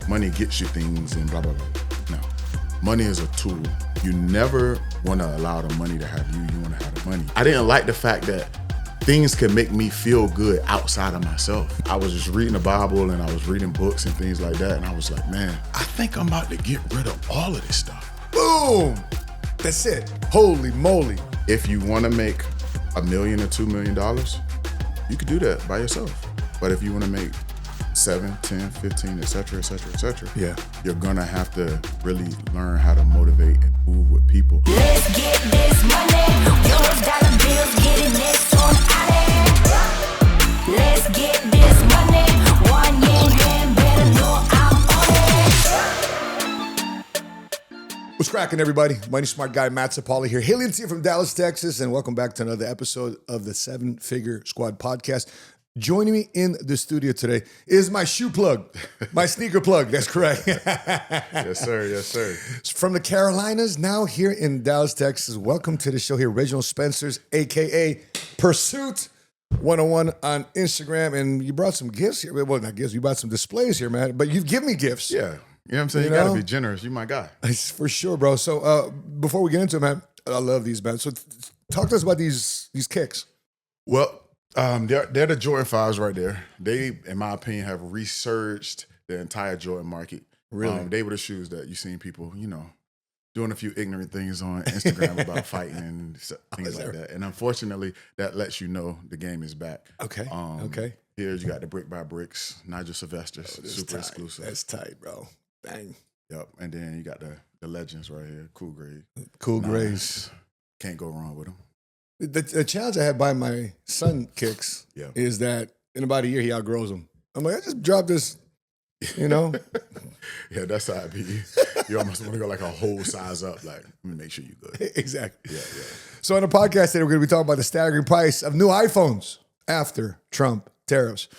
money gets you things and blah, blah, blah. No, money is a tool. You never want to allow the money to have you. You want to have the money. I didn't like the fact that things can make me feel good outside of myself. I was just reading the Bible and I was reading books and things like that. And I was like, man, I think I'm about to get rid of all of this stuff. Boom. That's it. Holy moly. If you want to make $1 million or $2 million, you could do that by yourself. But if you want to make 7, 10, 15, et cetera, yeah, you're gonna have to really learn how to motivate and move with people. Let's get this money. Yours dollar bills getting next on out. Let's get this money. 1 year better know I'm on it. What's cracking, everybody? Money Smart Guy Matt Sapaula here, hailing to you from Dallas, Texas, and welcome back to another episode of the 7 Figure Squad podcast. Joining me in the studio today is my shoe plug, my sneaker plug. That's correct. Yes, sir. Yes, sir. From the Carolinas, now here in Dallas, Texas. Welcome to the show here, Reginald Spencer's, a.k.a. Pursuit 101 on Instagram. And you brought some gifts here. Well, not gifts. You brought some displays here, man. But you've given me gifts. Yeah. You know what I'm saying? You got to be generous. You my guy. For sure, bro. So before we get into it, man, I love these, man. So talk to us about these kicks. Well, they're the Jordan 5s right there. They, in my opinion, have resurged the entire Jordan market. Really? They were the shoes that you seen people, doing a few ignorant things on Instagram about fighting and things like that. And unfortunately, that lets you know the game is back. Okay. Here you got the Brick by Bricks, Nigel Sylvester's, super tight. exclusive. That's tight, bro. Bang. Yep. And then you got the legends right here, Cool Grade. Cool Nice. Grays. Can't go wrong with them. The challenge I had buying my son kicks is that in about a year he outgrows them. I'm like, I just dropped this, Yeah, that's how it be. You almost want to go like a whole size up. Like, let me make sure you good. Exactly. Yeah. So on the podcast today, we're going to be talking about the staggering price of new iPhones after Trump tariffs.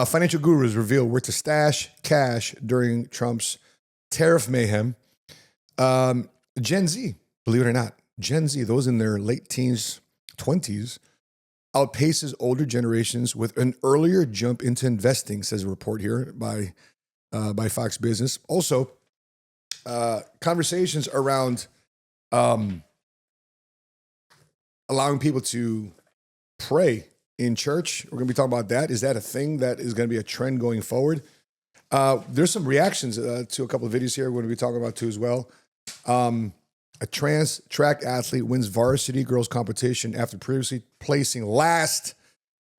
Financial gurus reveal where to stash cash during Trump's tariff mayhem. Gen Z, believe it or not, Gen Z, those in their late teens, 20s, outpaces older generations with an earlier jump into investing, says a report here by Fox Business. Also, conversations around allowing people to pray in church. We're going to be talking about that. Is that a thing that is going to be a trend going forward? There's some reactions to a couple of videos here we're going to be talking about too as well. A trans track athlete wins varsity girls competition after previously placing last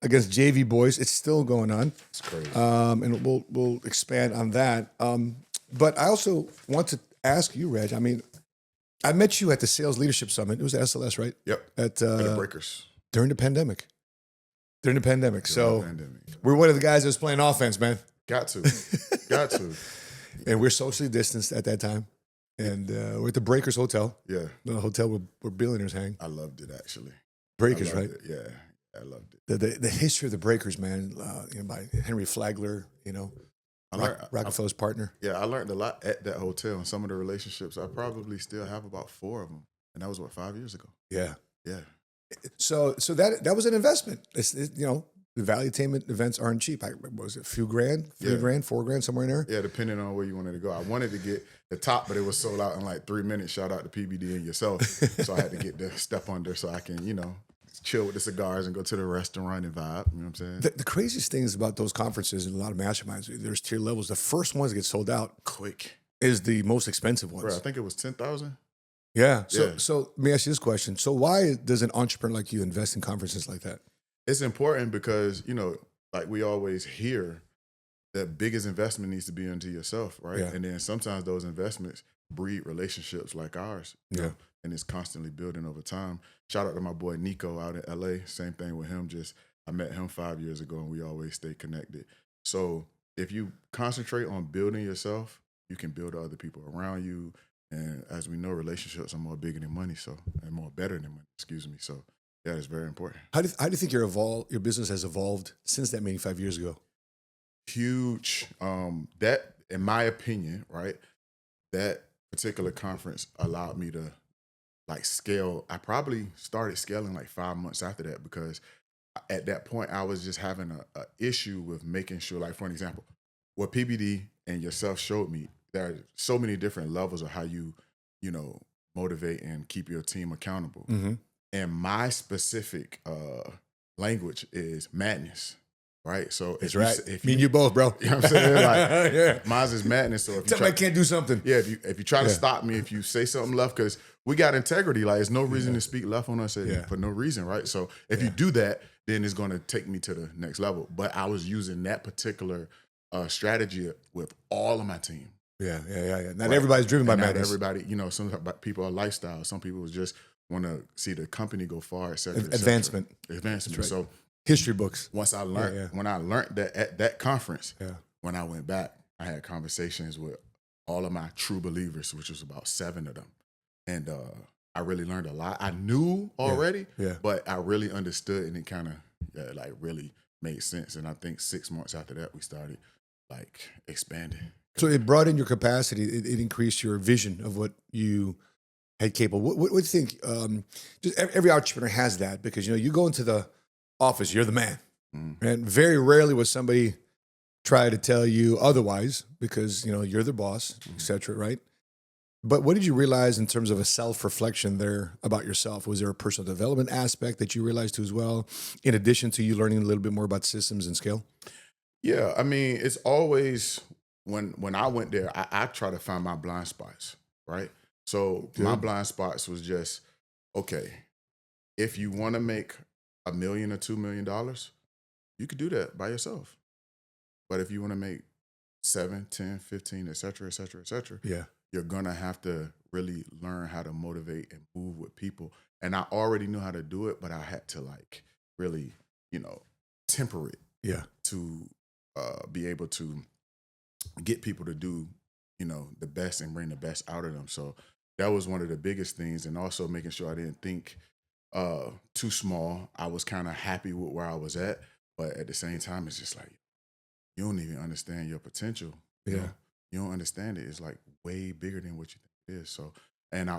against JV boys. It's still going on. It's crazy. And we'll expand on that. But I also want to ask you, Reg. I mean, I met you at the Sales Leadership Summit. It was at SLS, right? Yep. At the Breakers. during the pandemic. We're one of the guys that was playing offense, man. Got to. And we're socially distanced at that time. And we're at the Breakers Hotel. Yeah. The hotel where billionaires hang. I loved it, actually. Breakers, right? It. Yeah, I loved it. The history of the Breakers, man, by Henry Flagler, Rockefeller's partner. Yeah, I learned a lot at that hotel, and some of the relationships, I probably still have about 4 of them. And that was, 5 years ago? Yeah. Yeah. So that was an investment. The value attainment events aren't cheap. What was it, a few grand, $3,000, $4,000, somewhere in there? Yeah, depending on where you wanted to go. I wanted to get the top, but it was sold out in like 3 minutes. Shout out to PBD and yourself. So I had to get the step under so I can, chill with the cigars and go to the restaurant and vibe. You know what I'm saying? The craziest things about those conferences and a lot of masterminds, there's tier levels. The first ones that get sold out quick is the most expensive ones. Bro, I think it was 10,000. Yeah. So let me ask you this question. So why does an entrepreneur like you invest in conferences like that? It's important because, like we always hear, the biggest investment needs to be into yourself, right? Yeah. And then sometimes those investments breed relationships like ours. You know? And it's constantly building over time. Shout out to my boy Nico out in LA. Same thing with him. I met him 5 years ago and we always stay connected. So if you concentrate on building yourself, you can build other people around you. And as we know, relationships are more bigger than money, and more better than money, excuse me. So yeah, it's very important. How do you think your business has evolved since that meeting 5 years ago? Huge. That, in my opinion, right, that particular conference allowed me to scale. I probably started scaling 5 months after that because at that point I was just having a issue with making sure, for an example, what PBD and yourself showed me there are so many different levels of how you motivate and keep your team accountable. And my specific language is madness, right? So That's right. Me and you both, bro. You know what I'm saying? Like, yeah. mine's is madness. So if Tell me I can't do something. yeah, if you try to stop me, if you say something left, because we got integrity, like there's no reason to speak left on us for no reason, right? So if you do that, then it's going to take me to the next level. But I was using that particular strategy with all of my team. Yeah. Not everybody's driven by madness. Everybody, some people are lifestyle. Some people just want to see the company go far, et cetera. Advancement. Advancement. Right. So history books. once I learned, when I learned that at that conference, when I went back, I had conversations with all of my true believers, which was about 7 of them. And I really learned a lot. I knew already, but I really understood, and it kind of really made sense. And I think 6 months after that, we started expanding. So it brought in your capacity. It increased your vision of what you had capable. What do you think? Just every entrepreneur has that, because you go into the office, you're the man, and very rarely will somebody try to tell you otherwise, because you're the boss, etc. Right? But what did you realize in terms of a self-reflection there about yourself? Was there a personal development aspect that you realized too as well, in addition to you learning a little bit more about systems and scale? Yeah, I mean, it's always when I went there, I try to find my blind spots, right? So my blind spots was just, okay, if you want to make $1 million or $2 million, you could do that by yourself. But if you want to make 7, 10, 15, et cetera, et cetera, et cetera, you're going to have to really learn how to motivate and move with people. And I already knew how to do it, but I had to really, temper it to be able to get people to do, the best and bring the best out of them. So that was one of the biggest things. And also making sure I didn't think too small. I was kind of happy with where I was at, but at the same time, it's just like, you don't even understand your potential. You know? You don't understand it. It's way bigger than what you think it is. So, and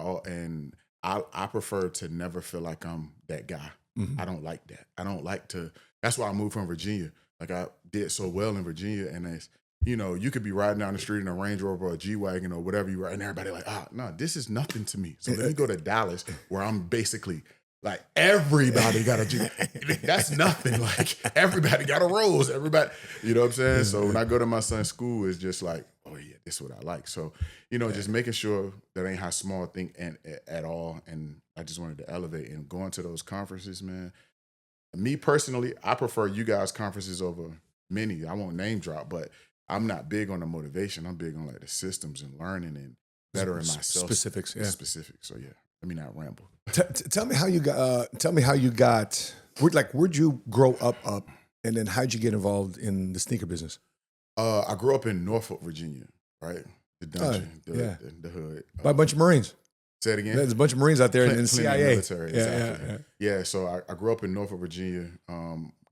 I prefer to never feel like I'm that guy. I don't like that. I don't like to. That's why I moved from Virginia. I did so well in Virginia, and it's, you could be riding down the street in a Range Rover or a G-Wagon or whatever you ride, and everybody no, this is nothing to me. So let me go to Dallas, where I'm basically everybody got a G. That's nothing. Everybody got a Rolls. Everybody, you know what I'm saying? So when I go to my son's school, it's just oh yeah, this is what I like. So, just making sure that ain't how small think at all. And I just wanted to elevate and going to those conferences, man. Me personally, I prefer you guys' conferences over many. I won't name drop, but I'm not big on the motivation. I'm big on the systems and learning and bettering myself. Specifics. So yeah, let me not ramble. Tell me how you got. Where'd you grow up, and then how'd you get involved in the sneaker business? I grew up in Norfolk, Virginia, right? The dungeon, the hood. By a bunch of Marines. Say it again. There's a bunch of Marines out there in the CIA. Military, exactly. Yeah. So I grew up in Norfolk, Virginia.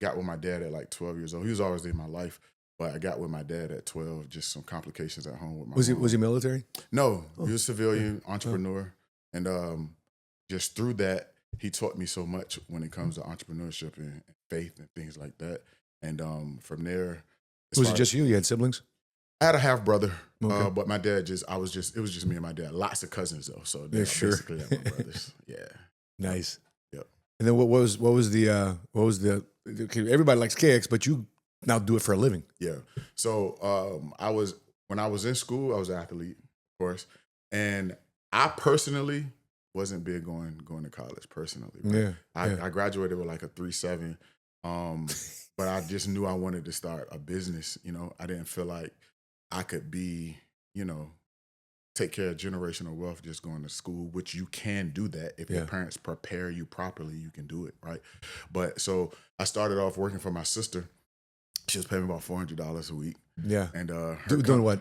Got with my dad at 12 years old. He was always in my life, but I got with my dad at 12. Just some complications at home with my mom. Was he military? No, he was a civilian entrepreneur, and just through that, he taught me so much when it comes to entrepreneurship and faith and things like that. And from there, Was it just you? You had siblings? I had a half brother, Okay. but my dad it was just me and my dad. Lots of cousins though, so they're basically like my brothers. Yeah, nice. Yep. And then what was the okay, everybody likes KX, but you now do it for a living. Yeah. So when I was in school, I was an athlete, of course, and I personally wasn't big going to college personally. Right? I graduated with a 3.7, but I just knew I wanted to start a business. I didn't feel like I could be, take care of generational wealth just going to school, which you can do that. If your parents prepare you properly, you can do it, right? But so I started off working for my sister. She was paying me about $400 a week. Yeah. And doing what?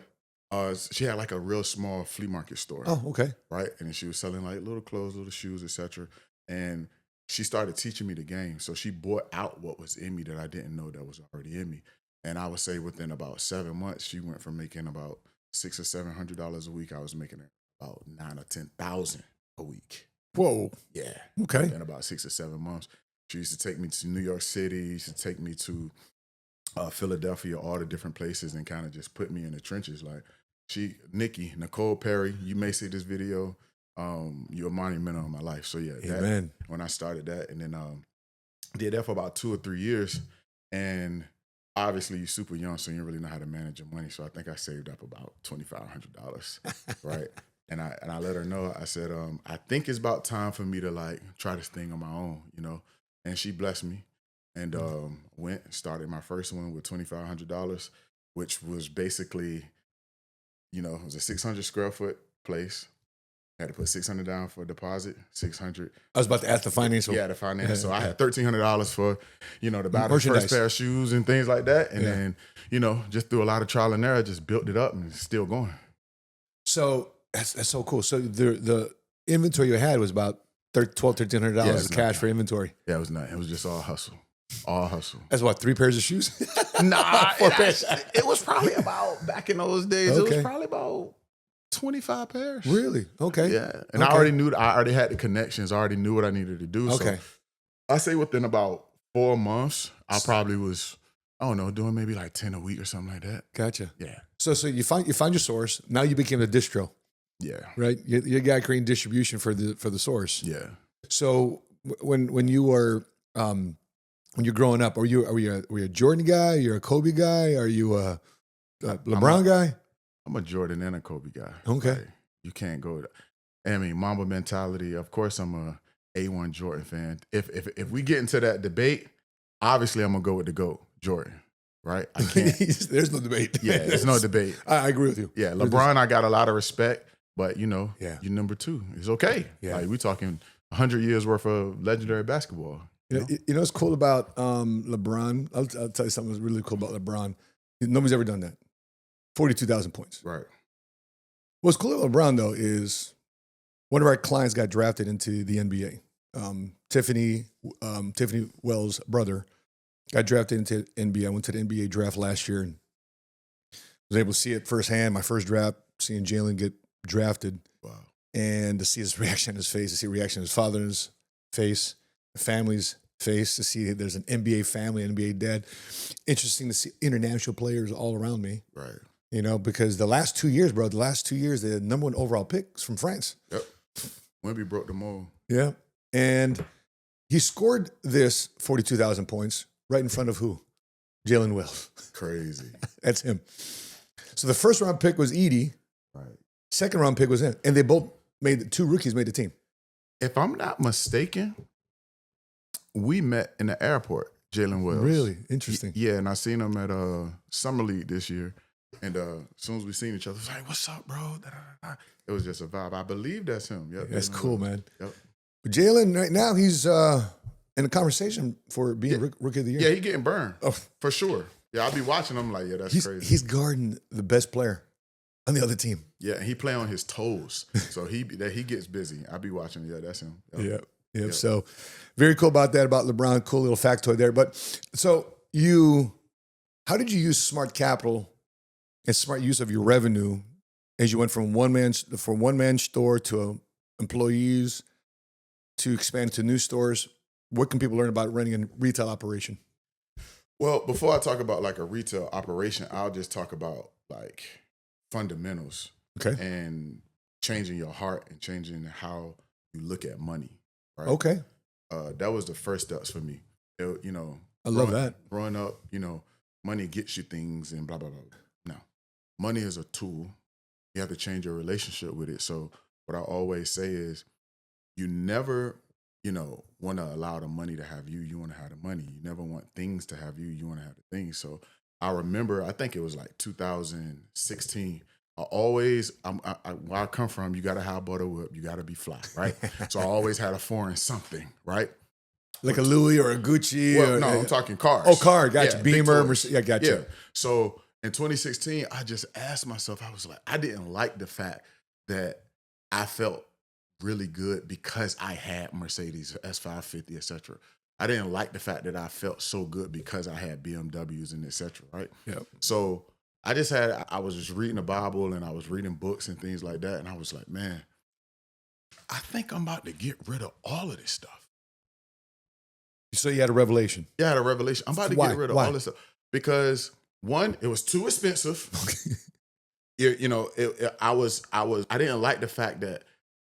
She had a real small flea market store. Oh, okay. Right. And she was selling little clothes, little shoes, etc. And she started teaching me the game. So she brought out what was in me that I didn't know that was already in me. And I would say within about 7 months, she went from making about $600 or $700 a week. I was making about 9,000 or 10,000 a week. Whoa. Yeah. Okay. In about 6 or 7 months. She used to take me to New York City. She used to take me to Philadelphia, all the different places, and kind of just put me in the trenches. Like Nicole Perry, you may see this video. You're a monument in my life. So yeah, Amen. When I started that, and then did that for about 2 or 3 years, and obviously you're super young, so you don't really know how to manage your money. So I think I saved up about $2,500, right? And I let her know. I said, I think it's about time for me to like try this thing on my own, you know. And she blessed me, and went and started my first one with $2,500, which was basically, you know, it was a 600 square foot place. Had to put $600 down for a deposit, $600. I was about to ask the financial. Yeah, the finance. Yeah. So I had $1,300 for, you know, to buy the Merchandise. first pair of shoes and things like that. And then, you know, just through a lot of trial and error, just built it up and it's still going. So that's so cool. So the inventory you had was about $1,200-$1,300 of cash for inventory. Yeah, it was not. It was just all hustle. All hustle. That's what, 3 pairs of shoes? Nah, 4 pairs. It was probably about, back in those days, it was probably about 25 pairs. Really? Okay. Yeah. And I already had the connections. I already knew what I needed to do. Okay. So I say within about 4 months, I probably was, I don't know, doing maybe like 10 a week or something like that. Gotcha. Yeah. So you find your source. Now you became a distro. Yeah. Right? You're a guy creating distribution for the source. Yeah. So when you were when you're growing up, were you a Jordan guy? You're a Kobe guy? Are you a LeBron guy? I'm a Jordan and a Kobe guy. Okay. Like, you can't go. I mean, Mamba mentality. Of course, I'm a A1 Jordan fan. If we get into that debate, obviously I'm gonna go with the GOAT, Jordan. Right? I can't. There's no debate. Yeah, there's no debate. I agree with you. Yeah, LeBron, I got a lot of respect, but you know, you're number 2. It's okay. Yeah. Like we talking 100 years worth of legendary basketball. You know what's cool about LeBron? I'll tell you something that's really cool about LeBron. Nobody's ever done that. 42,000 points. Right. What's cool about LeBron, though, is one of our clients got drafted into the NBA. Tiffany Wells' brother got drafted into NBA. I went to the NBA draft last year and was able to see it firsthand. My first draft, seeing Jalen get drafted. Wow. And to see his reaction on his face, to see the reaction on his father's face, the family's face, to see there's an NBA family, NBA dad. Interesting to see international players all around me. Right. You know, because the last 2 years, bro, the number 1 overall pick is from France. Yep. Wemby broke the mold. Yeah. And he scored this 42,000 points right in front of who? Jalen Wells. Crazy. That's him. So the first round pick was Edie. Right. Second round pick was him. And they both made 2 rookies made the team. If I'm not mistaken, we met in the airport, Jalen Wells. Really? Interesting. Yeah, and I seen him at Summer League this year. And as soon as we seen each other, it was like, what's up, bro? Da, da, da. It was just a vibe. I believe that's him. Yep, That's cool, man. Yep. Jalen, right now, he's in a conversation for being Rookie of the Year. Yeah, he getting burned. Oh. For sure. Yeah, I'll be watching him like, yeah, that's crazy. He's guarding the best player on the other team. Yeah, and he play on his toes. So he gets busy. I'll be watching. Yeah, that's him. Yep. Yep. So very cool about that, about LeBron. Cool little factoid there. But so how did you use smart capital and smart use of your revenue as you went from one man store to employees to expand to new stores? What can people learn about running a retail operation? Well, before I talk about like a retail operation, I'll just talk about like fundamentals. Okay. And changing your heart and changing how you look at money. Right? Okay. That was the first steps for me. I love that. Growing up, money gets you things and blah, blah, blah. No. Money is a tool. You have to change your relationship with it. So what I always say is you never, want to allow the money to have you. You want to have the money. You never want things to have you. You want to have the things. So I remember, I think it was like 2016. Where I come from, you got to have butter whip. You got to be fly, right? So I always had a foreign something, right? Like a Louis or a Gucci? I'm talking cars. Oh, car. Gotcha. Yeah, Beamer. Yeah, gotcha. Yeah. So in 2016, I just asked myself, I was like, I didn't like the fact that I felt really good because I had Mercedes, S550, etc. I didn't like the fact that I felt so good because I had BMWs and etc. Right? Yeah. So I was just reading the Bible and I was reading books and things like that. And I was like, man, I think I'm about to get rid of all of this stuff. So you had a revelation. Yeah, I had a revelation. I'm about to get rid of all this stuff. Because one, it was too expensive. I didn't like the fact that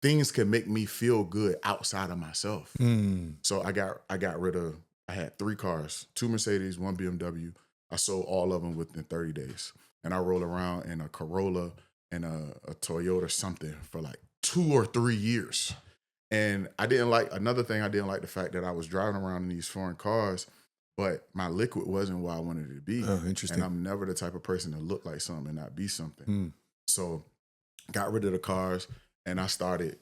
things could make me feel good outside of myself. So I got rid of, I had 3 cars, 2 Mercedes, 1 BMW. I sold all of them within 30 days. And I rolled around in a Corolla and a Toyota something for like 2 or 3 years. And another thing, I didn't like the fact that I was driving around in these foreign cars, but my liquid wasn't where I wanted it to be. Oh, interesting. And I'm never the type of person to look like something and not be something. So got rid of the cars and I started,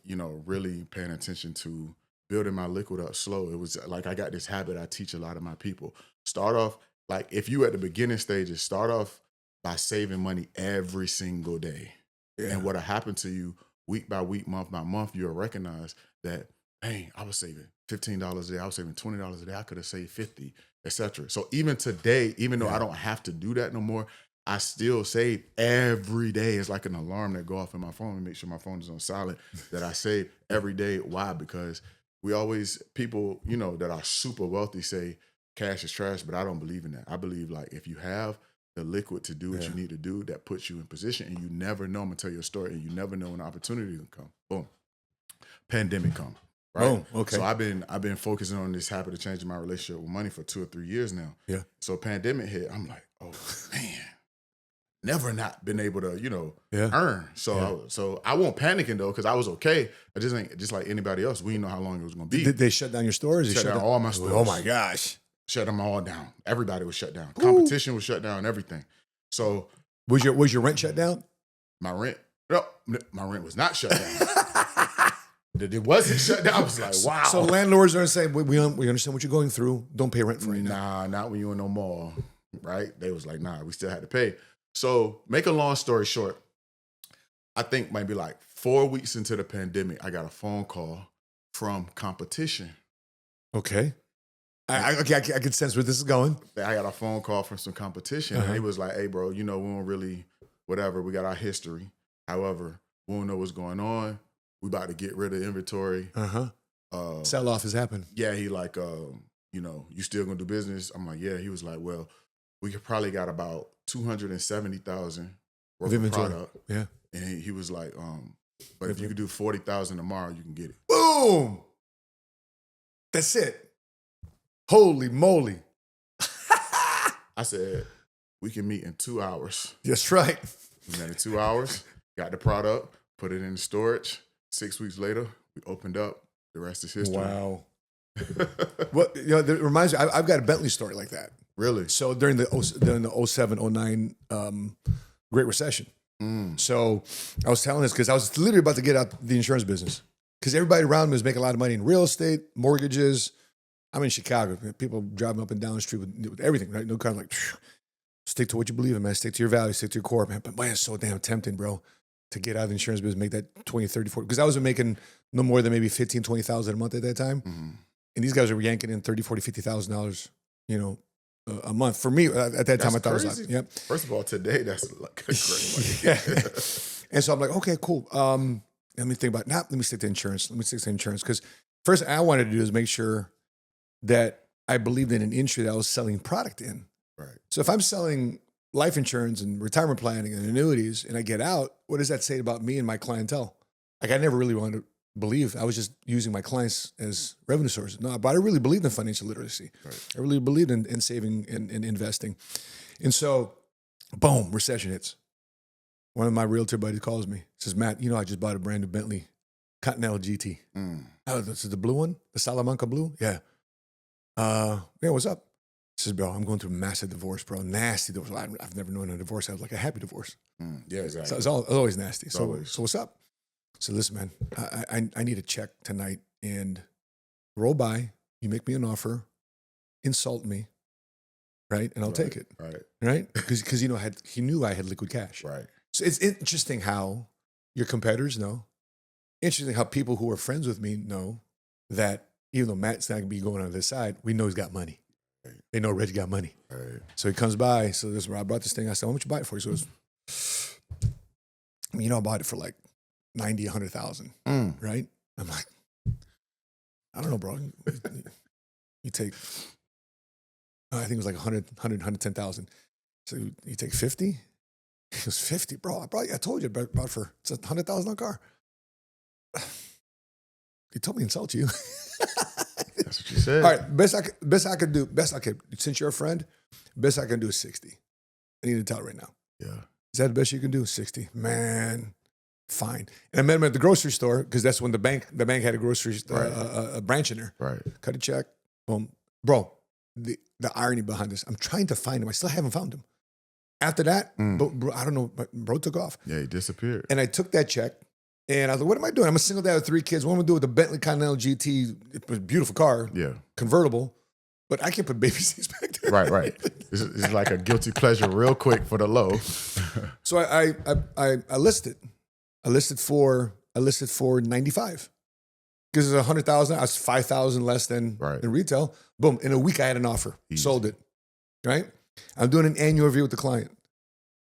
really paying attention to building my liquid up slow. It was like I got this habit I teach a lot of my people. Start off, like if you at the beginning stages, start off by saving money every single day. Yeah. And what'll happen to you week by week, month by month, you'll recognize that, dang, I was saving $15 a day, I was saving $20 a day, I could have saved $50, etc. So even today, even though I don't have to do that no more, I still save every day. It's like an alarm that go off in my phone and make sure my phone is on silent that I save every day. Why? Because people, that are super wealthy say cash is trash, but I don't believe in that. I believe like if you have the liquid to do what you need to do, that puts you in position and you never know. I'm gonna tell you a story and you never know when the opportunity will come. Boom. Pandemic come. Right. Oh, okay. So I've been focusing on this habit of changing my relationship with money for 2 or 3 years now. Yeah. So pandemic hit, I'm like, oh man, never not been able to, earn. So I won't panicking though, because I was okay. I just ain't just like anybody else. We didn't know how long it was gonna be. Did they shut down your stores? Shut down all my stores. Oh my gosh. Shut them all down. Everybody was shut down. Competition was shut down. Everything. So was your rent shut down? My rent was not shut down. It wasn't shut down. I was like, wow. So landlords are saying, we understand what you're going through. Don't pay rent for right now. Nah, not when you in no mall, right? They was like, nah, we still had to pay. So make a long story short, I think maybe like 4 weeks into the pandemic, I got a phone call from competition. Okay. I can sense where this is going. I got a phone call from some competition. And he was like, hey, bro, we don't really, whatever. We got our history. However, we don't know what's going on. We about to get rid of inventory. Sell off has happened. Yeah, he like, you still gonna do business? I'm like, yeah. He was like, well, we could probably got about 270,000 worth of product. Yeah. And he was like, but if you could do 40,000 tomorrow, you can get it. Boom. That's it. Holy moly. I said, we can meet in 2 hours. That's right. We met in 2 hours, got the product, put it in storage. 6 weeks later, we opened up. The rest is history. Wow. That reminds me, I've got a Bentley story like that. Really? So during the 07, 09 Great Recession. So I was telling this because I was literally about to get out the insurance business because everybody around me was making a lot of money in real estate, mortgages. I'm in Chicago. People driving up and down the street with everything, right? No kind of like, stick to what you believe in, man. Stick to your values, stick to your core, man. But man, it's so damn tempting, bro, to get out of the insurance business, make that 20, 30, 40. Because I wasn't making no more than maybe 15, 20,000 a month at that time. And these guys were yanking in $30, $40, $50,000, a month. For me, at that time, I thought it was like, yep. First of all, today, that's like great money. Yeah. And so I'm like, okay, cool. Let me think about, let me stick to insurance. Because first thing I wanted to do is make sure that I believed in an industry that I was selling product in. Right. So if I'm selling life insurance and retirement planning and annuities and I get out, what does that say about me and my clientele? Like I never really wanted to believe. I was just using my clients as revenue sources. No, but I really believed in financial literacy. Right. I really believed in saving and investing. And so, boom, recession hits. One of my realtor buddies calls me, says, Matt, I just bought a brand new Bentley Continental GT. Oh, this is the blue one? The Salamanca blue? Yeah. What's up? He says, bro, I'm going through a massive divorce, bro. Nasty divorce. I've never known a divorce. I was like a happy divorce. Yeah, exactly. So it's always nasty. So what's up? So listen, man, I need a check tonight and roll by. You make me an offer, insult me, right? And I'll take it. Right? Because he knew I had liquid cash. Right. So it's interesting how your competitors know. Interesting how people who are friends with me know that even though Matt's not going to be going on this side, we know he's got money. Right. They know Reg got money. Right. So he comes by. So this is where I brought this thing. I said, how much you buy it for? He goes, I bought it for like 90, 100,000. Right? I'm like, I don't know, bro. You take I think it was like 110,000. So you take 50? It was 50, bro. I told you about for it's a $100,000 car. He told me to insult you. That's what you said. All right, best I could do. Since you're a friend, best I can do is 60. I need to tell right now. Yeah. Is that the best you can do? 60. Man, fine. And I met him at the grocery store because that's when the bank had a grocery a branch in there. Right. Cut a check. Boom. Bro, the irony behind this, I'm trying to find him. I still haven't found him. After that, bro, I don't know, but bro took off. Yeah, he disappeared. And I took that check, and I was like, what am I doing? I'm a single dad with 3 kids. What am I going to do with the Bentley Continental GT? It was a beautiful car. Yeah. Convertible. But I can't put baby seats back there. Right. It's like a guilty pleasure real quick for the low. So I listed. I listed for 95. Because it's 100,000. I was 5,000 less than retail. Boom. In a week I had an offer. Easy. Sold it. Right? I'm doing an annual review with the client.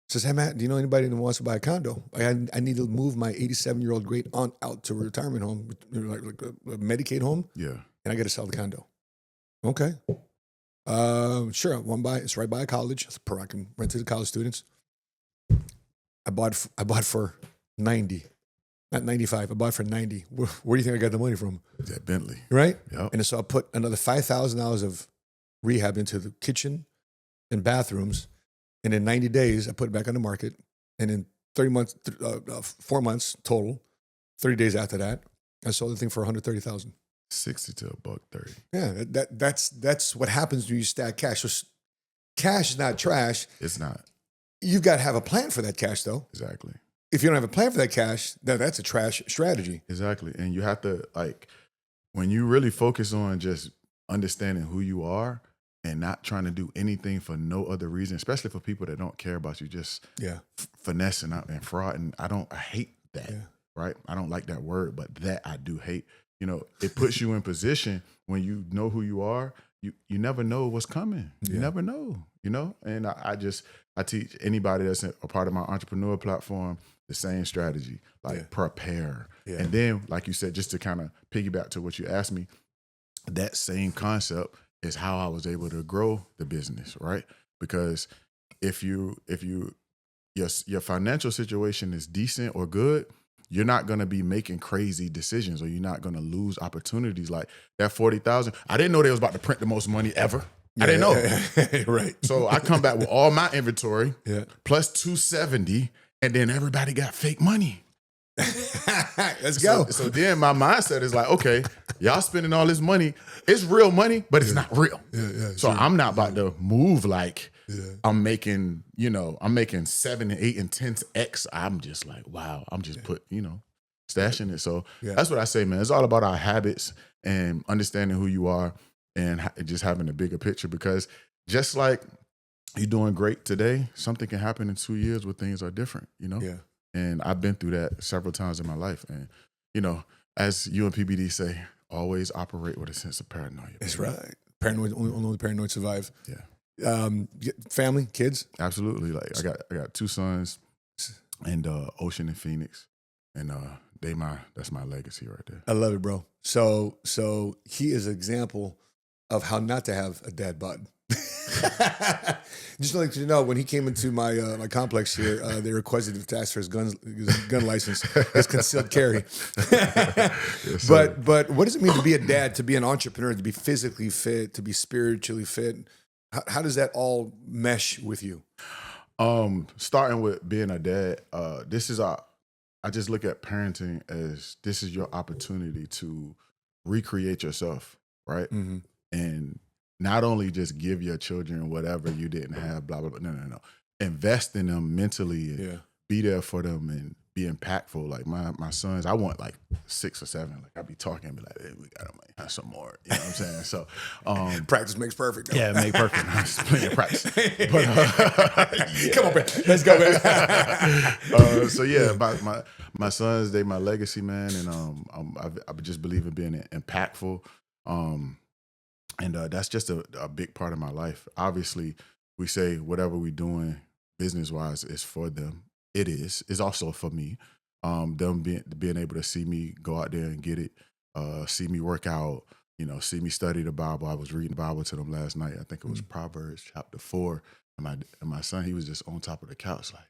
Says, hey Matt, do you know anybody that wants to buy a condo? I need to move my 87-year-old great aunt out to a retirement home, like a Medicaid home. Yeah. And I got to sell the condo. Okay. Sure. It's right by a college. I can rent to the college students. I bought for 90, not 95. I bought for 90. Where do you think I got the money from? That Bentley. Right. Yep. And so I put another $5,000 of rehab into the kitchen and bathrooms. And in 90 days, I put it back on the market. And in 4 months total, 30 days after that, I sold the thing for $130,000. 60 to $130. Yeah, that's what happens when you stack cash. So cash is not trash. It's not. You've got to have a plan for that cash, though. Exactly. If you don't have a plan for that cash, that's a trash strategy. Exactly. And you have to, when you really focus on just understanding who you are and not trying to do anything for no other reason, especially for people that don't care about you, just finessing out and fraud. And I hate that, right? I don't like that word, but that I do hate. It puts you in position when you know who you are. You never know what's coming. You never know, And I teach anybody that's a part of my entrepreneur platform the same strategy, prepare. Yeah. And then, like you said, just to kind of piggyback to what you asked me, that same concept is how I was able to grow the business, right? Because if your financial situation is decent or good, you're not going to be making crazy decisions, or you're not going to lose opportunities like that 40,000. I didn't know they was about to print the most money ever. I didn't know. Right. So I come back with all my inventory plus 270, and then everybody got fake money. Let's go. So then my mindset is like, okay, y'all spending all this money. It's real money, but it's not real. So I'm not about to move like I'm making 7 and 8 and 10x. I'm just like, wow, I'm just stashing it. So that's what I say, man. It's all about our habits and understanding who you are and just having a bigger picture, because just like you're doing great today, something can happen in 2 years where things are different, Yeah. And I've been through that several times in my life. And, as you and PBD say, always operate with a sense of paranoia. That's right. Paranoid, only paranoid survive. Yeah. Family, kids? Absolutely. Like I got 2 sons and Ocean and Phoenix. And that's my legacy right there. I love it, bro. So he is an example of how not to have a dad bod. Just to let you know, when he came into my my complex here, they requested him to ask for his gun license, his concealed carry. Yes, but what does it mean to be a dad, to be an entrepreneur, to be physically fit, to be spiritually fit? How does that all mesh with you? Starting with being a dad, I just look at parenting as this is your opportunity to recreate yourself, right? Mm-hmm. And not only just give your children whatever you didn't have, blah, blah, blah. No. Invest in them mentally and be there for them and be impactful. Like my sons, I want like 6 or 7. Like I be talking and be like, hey, we got to have some more. You know what I'm saying? So practice makes perfect. Yeah, make perfect. Plenty of practice. But, Come on, man. Let's go, man. So yeah, my sons, they my legacy, man. And I just believe in being impactful. And that's just a big part of my life. Obviously, we say whatever we're doing business-wise is for them. It is. It's also for me. Them being able to see me go out there and get it, see me work out, see me study the Bible. I was reading the Bible to them last night. I think it was Proverbs chapter 4. And my son, he was just on top of the couch like,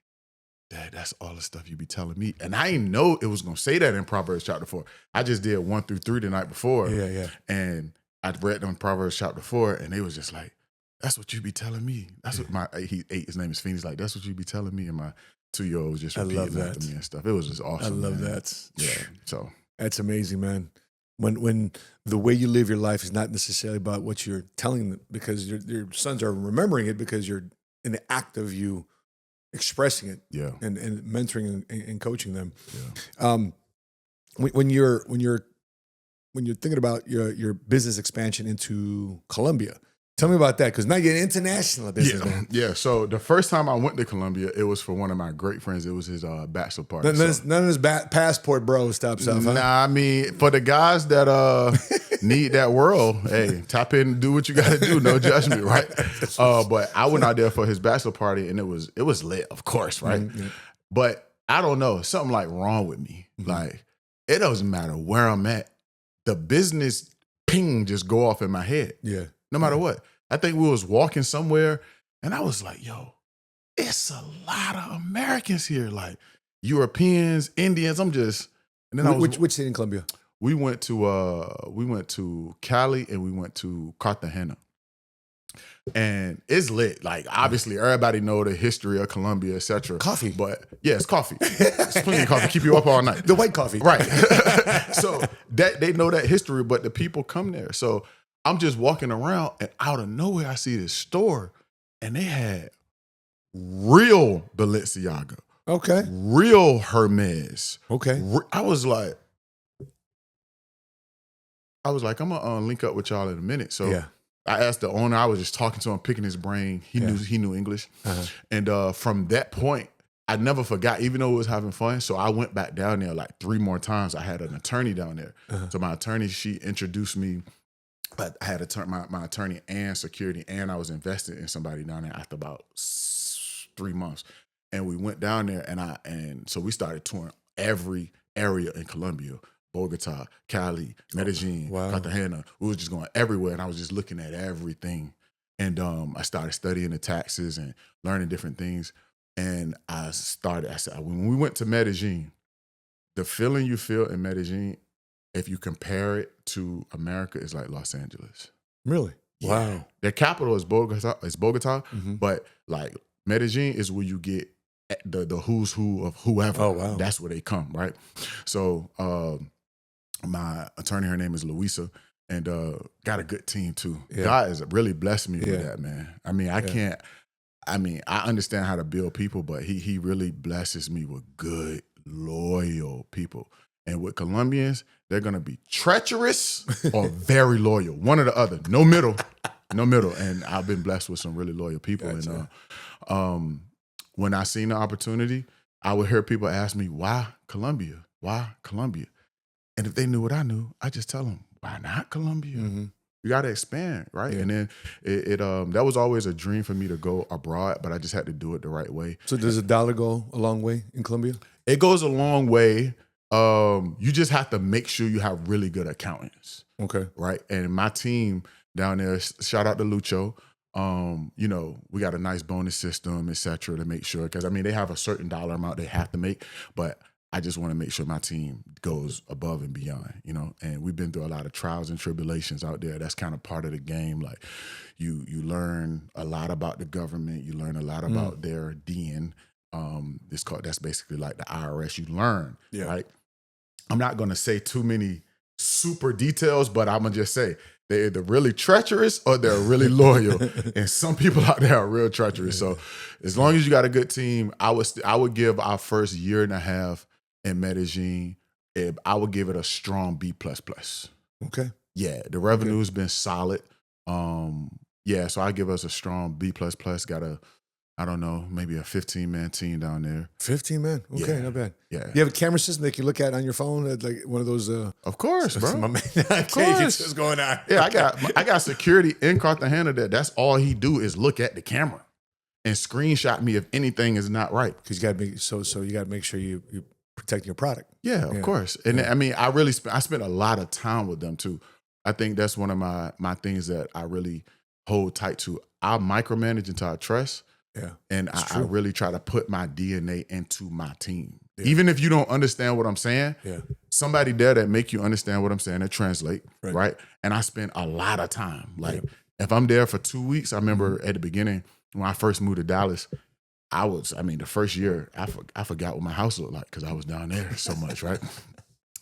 Dad, that's all the stuff you be telling me. And I didn't know it was going to say that in Proverbs chapter 4. I just did 1 through 3 the night before. Yeah. And I read on Proverbs chapter 4, and they was just like, that's what you be telling me. That's what his name is Phoenix, like, that's what you be telling me. And my 2-year-old was just repeating that to me and stuff. It was just awesome. I love man. that. Yeah. So That's amazing, man. When the way you live your life is not necessarily about what you're telling them, because your sons are remembering it because you're in the act of you expressing it, yeah. and mentoring and coaching them. Yeah. When you're thinking about your business expansion into Colombia, tell me about that, because now you're an international businessman. Yeah. So the first time I went to Colombia, it was for one of my great friends. It was his bachelor party. None of this passport bro stuff. Huh? Nah, I mean, for the guys that need that world, hey, tap in, do what you got to do. No judgment, right? But I went out there for his bachelor party, and it was lit, of course, right? Mm-hmm. But I don't know, something like wrong with me. Mm-hmm. Like, it doesn't matter where I'm at. The business ping just go off in my head. Yeah. No matter what. I think we was walking somewhere, and I was like, yo, it's a lot of Americans here, like Europeans, Indians. And then Which city in Colombia? we went to Cali, and we went to Cartagena. And it's lit. Like, obviously, everybody know the history of Colombia, etc. Coffee. But yeah, it's coffee. It's plenty of coffee. Keep you up all night. The white coffee. Right. So that they know that history, but the people come there. So I'm just walking around, and out of nowhere, I see this store, and they had real Balenciaga, Okay. real Hermes. Okay. I was like, I'm gonna link up with y'all in a minute. So Yeah. I asked the owner. I was just talking to him, picking his brain. He knew English, and from that point, I never forgot. Even though it was having fun, so I went back down there like 3 more times. I had an attorney down there, so my attorney, she introduced me. But I had my attorney and security, and I was invested in somebody down there after about 3 months, and we went down there, and so we started touring every area in Colombia. Bogota, Cali, Medellin, Cartagena. We was just going everywhere, and I was just looking at everything. And I started studying the taxes and learning different things. And I said, when we went to Medellin, the feeling you feel in Medellin, if you compare it to America, is like Los Angeles. Really? Yeah. Wow. Their capital is Bogota, Mm-hmm. but like Medellin is where you get the who's who of whoever. Oh, wow. That's where they come, right? So my attorney, her name is Luisa, and got a good team too. Yeah. God has really blessed me with that, man. I mean, I understand how to build people, but he really blesses me with good, loyal people. And with Colombians, they're gonna be treacherous or very loyal. One or the other. No middle. And I've been blessed with some really loyal people. Gotcha. And when I seen the opportunity, I would hear people ask me, why Colombia? Why Colombia? And if they knew what I knew, I just tell them, why not Colombia? Mm-hmm. You got to expand, right? Yeah. And then it that was always a dream for me to go abroad, but I just had to do it the right way. So does $1 go a long way in Colombia? It goes a long way. You just have to make sure you have really good accountants, Okay. right? And my team down there, shout out to Lucho. We got a nice bonus system, et cetera, to make sure, because I mean, they have a certain dollar amount they have to make, but I just want to make sure my team goes above and beyond, and we've been through a lot of trials and tribulations out there. That's kind of part of the game. Like you learn a lot about the government. You learn a lot about their DN. That's basically like the IRS. You learn, right? I'm not going to say too many super details, but I'm going to just say they're either really treacherous or they're really loyal. And some people out there are real treacherous. So as long as you got a good team, I would give our first year and a half in Medellin, I would give it a strong B++. Okay. Yeah, the revenue has been solid. So I give us a strong B++. Got maybe a 15-man team down there. 15 men. Okay, Yeah. not bad. Yeah. You have a camera system that you look at on your phone, like one of those. Of course, bro. My man, Of course. what's going on? Yeah, I got security in Cartagena that's all he do is look at the camera and screenshot me if anything is not right. Because you got to you got to make sure you protect your product. Yeah, of course. And I mean, I spent a lot of time with them too. I think that's one of my things that I really hold tight to. I micromanage until I trust. Yeah. And I really try to put my DNA into my team. Yeah. Even if you don't understand what I'm saying, somebody there that make you understand what I'm saying and translate, right? And I spend a lot of time. Like if I'm there for 2 weeks, I remember at the beginning when I first moved to Dallas, the first year, I forgot what my house looked like because I was down there so much, right?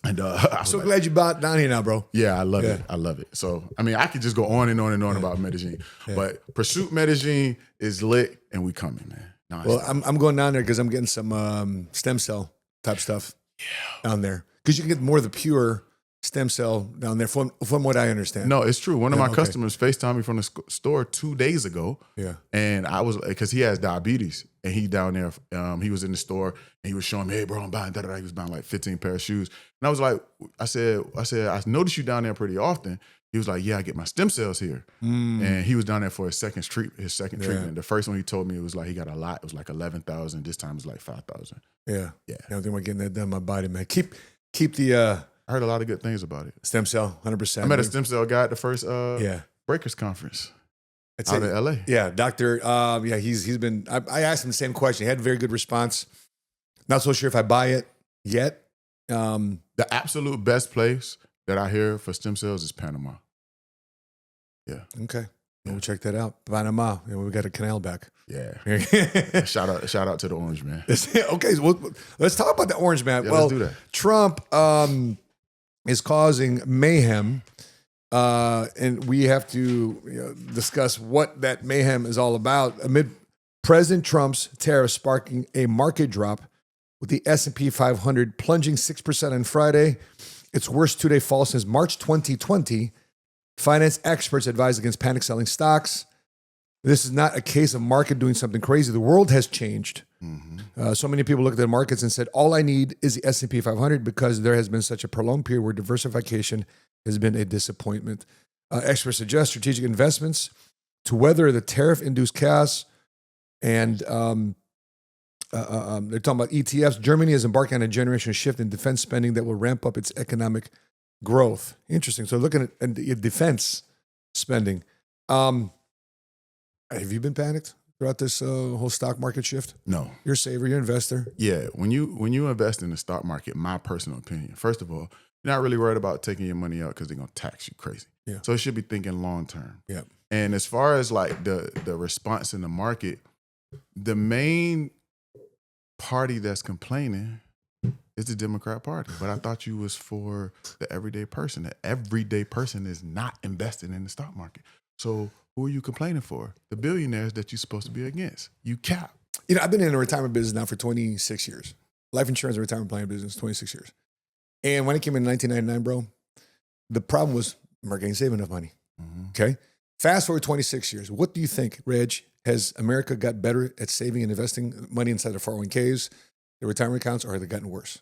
And I'm so glad you bought down here now, bro. Yeah, I love it. I love it. So, I mean, I could just go on and on and on about Medellin. But Pursuit Medellin is lit and we coming, man. Well, I'm going down there because I'm getting some stem cell type stuff down there. Because you can get more of the pure stem cell down there from what I understand. No, it's true. One of my customers FaceTimed me from the store 2 days ago. Yeah. And I was, because he has diabetes and he down there, he was in the store and he was showing me, hey bro, I'm buying da-da-da. He was buying like 15 pair of shoes. And I was like, I said, I noticed you down there pretty often. He was like, yeah, I get my stem cells here. And he was down there for his second treatment. The first one he told me, it was like, he got a lot. It was like 11,000. This time it's like 5,000. Yeah. I don't think we're getting that done in my body, man. Keep the, I heard a lot of good things about it. Stem cell, 100%. I met a stem cell guy at the first Breakers conference out in LA. Yeah, doctor. He's been. I asked him the same question. He had a very good response. Not so sure if I buy it yet. The absolute best place that I hear for stem cells is Panama. Yeah. Okay. We'll check that out. Panama. We got a canal back. Yeah. Shout out to the Orange Man. Okay, so let's talk about the Orange Man. Yeah, well, let's do that. Trump is causing mayhem, and we have to discuss what that mayhem is all about. Amid President Trump's tariffs sparking a market drop, with the S&P 500 plunging 6% on Friday, its worst two-day fall since March 2020. Finance experts advise against panic selling stocks. This is not a case of market doing something crazy. The world has changed. So many people looked at the markets and said, all I need is the S&P 500 because there has been such a prolonged period where diversification has been a disappointment. Experts suggest strategic investments to weather the tariff-induced chaos. And they're talking about ETFs. Germany is embarking on a generational shift in defense spending that will ramp up its economic growth. Interesting. So looking at defense spending. Have you been panicked throughout this whole stock market shift? No. You're a saver, you're an investor. Yeah. When you invest in the stock market, my personal opinion, first of all, you're not really worried about taking your money out because they're going to tax you crazy. Yeah. So you should be thinking long term. Yeah. And as far as like the response in the market, the main party that's complaining is the Democrat Party. But I thought you was for the everyday person. The everyday person is not investing in the stock market. So who are you complaining for? The billionaires that you're supposed to be against. You cap. I've been in the retirement business now for 26 years. Life insurance and retirement planning business, 26 years. And when I came in 1999, bro, the problem was America ain't saving enough money. Okay? Fast forward 26 years. What do you think, Reg? Has America got better at saving and investing money inside their 401ks, their retirement accounts, or have they gotten worse?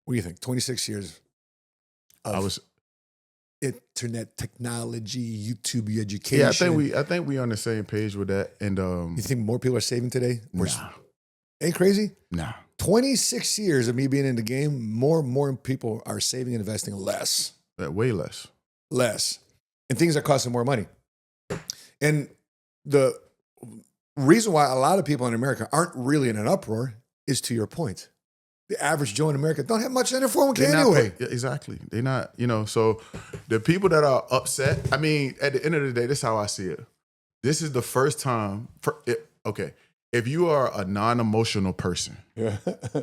What do you think? 26 years of internet technology, YouTube education. Yeah, I think we on the same page with that. And you think more people are saving today? Nah. Ain't crazy? Nah. 26 years of me being in the game, more people are saving and investing less. Way less. Less. And things are costing more money. And the reason why a lot of people in America aren't really in an uproar is to your point. The average Joe in America don't have much in their 401k anyway. Exactly. They're not, so the people that are upset, I mean, at the end of the day, this is how I see it. This is the first time, if you are a non-emotional person,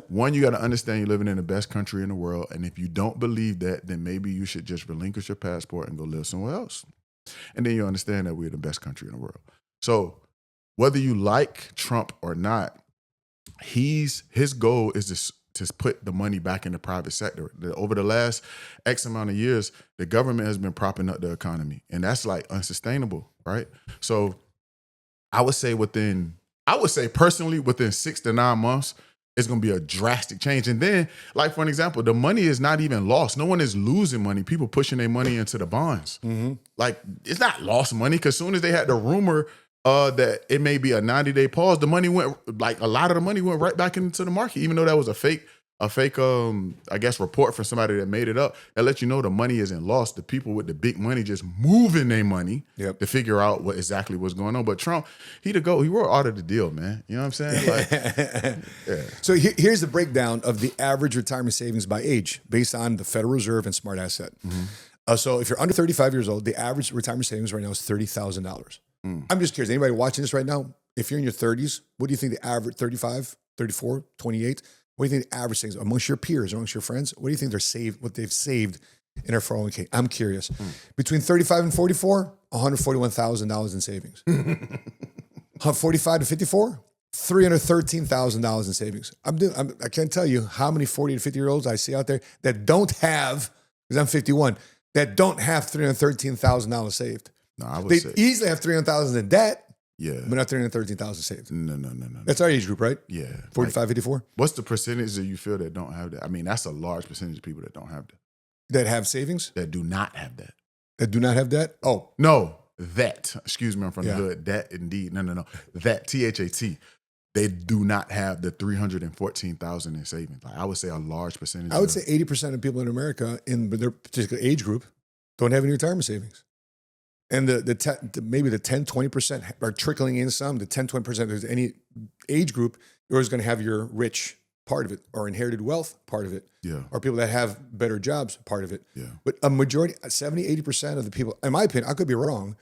one, you got to understand you're living in the best country in the world. And if you don't believe that, then maybe you should just relinquish your passport and go live somewhere else. And then you understand that we're the best country in the world. So whether you like Trump or not, his goal is to put the money back in the private sector. Over the last X amount of years, the government has been propping up the economy, and that's like unsustainable, right? So I would say personally, within 6 to 9 months, it's going to be a drastic change. And then, like, for an example, the money is not even lost. No one is losing money. People pushing their money into the bonds. Like, it's not lost money, because as soon as they had the rumor that it may be a 90-day pause, the money went, like, a lot of the money went right back into the market, even though that was a fake I guess, report from somebody that made it up that let you know the money isn't lost. The people with the big money just moving their money to figure out what exactly what's going on. But Trump, he wrote out of the deal, man. You know what I'm saying? Like, So here's the breakdown of the average retirement savings by age based on the Federal Reserve and Smart Asset. So if you're under 35 years old, the average retirement savings right now is $30,000. I'm just curious, anybody watching this right now, if you're in your 30s, what do you think the average, 35, 34, 28, what do you think the average savings amongst your peers, amongst your friends? What do you think what they've saved in their 401k? I'm curious. Between 35 and 44, $141,000 in savings. 45 to 54, $313,000 in savings. I can't tell you how many 40 to 50-year-olds I see out there that don't have, because I'm 51, that don't have $313,000 saved. No, I would They say easily have $300,000 in debt, yeah, but not $313,000 saved. No. That's our age group, right? Yeah, 45, 54? What's the percentage that you feel that don't have that? I mean, that's a large percentage of people that don't have that. That have savings? That do not have that. That do not have debt? Oh. No, that. Excuse me, I'm from the Yeah. hood. That indeed. No. That, THAT. They do not have the $314,000 in savings. Like, I would say a large percentage. I would say 80% of people in America in their particular age group don't have any retirement savings. And maybe the 10, 20% are trickling in some. The 10, 20% there's any age group, you're always going to have your rich part of it or inherited wealth part of it. Yeah. Or people that have better jobs part of it. Yeah. But a majority, 70, 80% of the people, in my opinion, I could be wrong,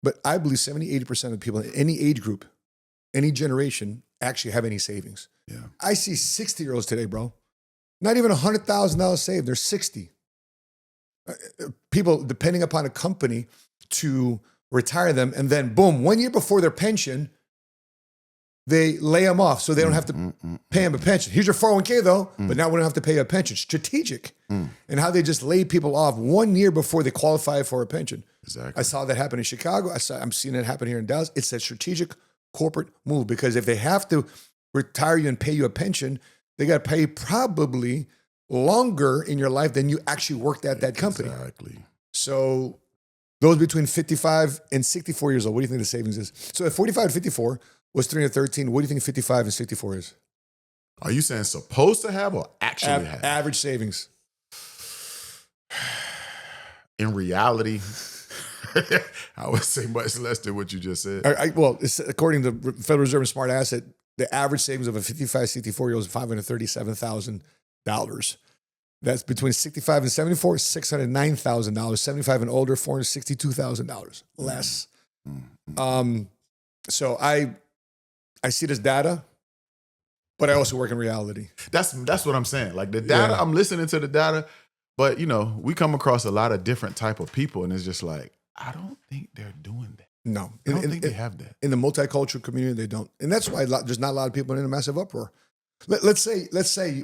but I believe 70, 80% of people in any age group, any generation actually have any savings. Yeah. I see 60-year-olds today, bro. Not even $100,000 saved. They're 60. People, depending upon a company, to retire them, and then boom, 1 year before their pension, they lay them off so they don't have to pay them a pension. Here's your 401k though, but now we don't have to pay a pension. Strategic. And how they just lay people off 1 year before they qualify for a pension. Exactly. I saw that happen in Chicago. I'm seeing it happen here in Dallas. It's a strategic corporate move because if they have to retire you and pay you a pension, they got to pay probably longer in your life than you actually worked at that company. Exactly. So those between 55 and 64 years old, what do you think the savings is? So at 45 to 54 was 313. What do you think 55 and 64 is? Are you saying supposed to have or actually have? Average savings. In reality, I would say much less than what you just said. It's, according to the Federal Reserve and Smart Asset, the average savings of a 55, 64-year-old is $537,000. That's between 65 and 74, $609,000. 75 and older, $462,000 less. So I see this data, but I also work in reality. That's what I'm saying. Like the data, I'm listening to the data, but we come across a lot of different type of people, and it's just like, I don't think they're doing that. No. I don't think they have that. In the multicultural community, they don't. And that's why there's not a lot of people in a massive uproar. Let's say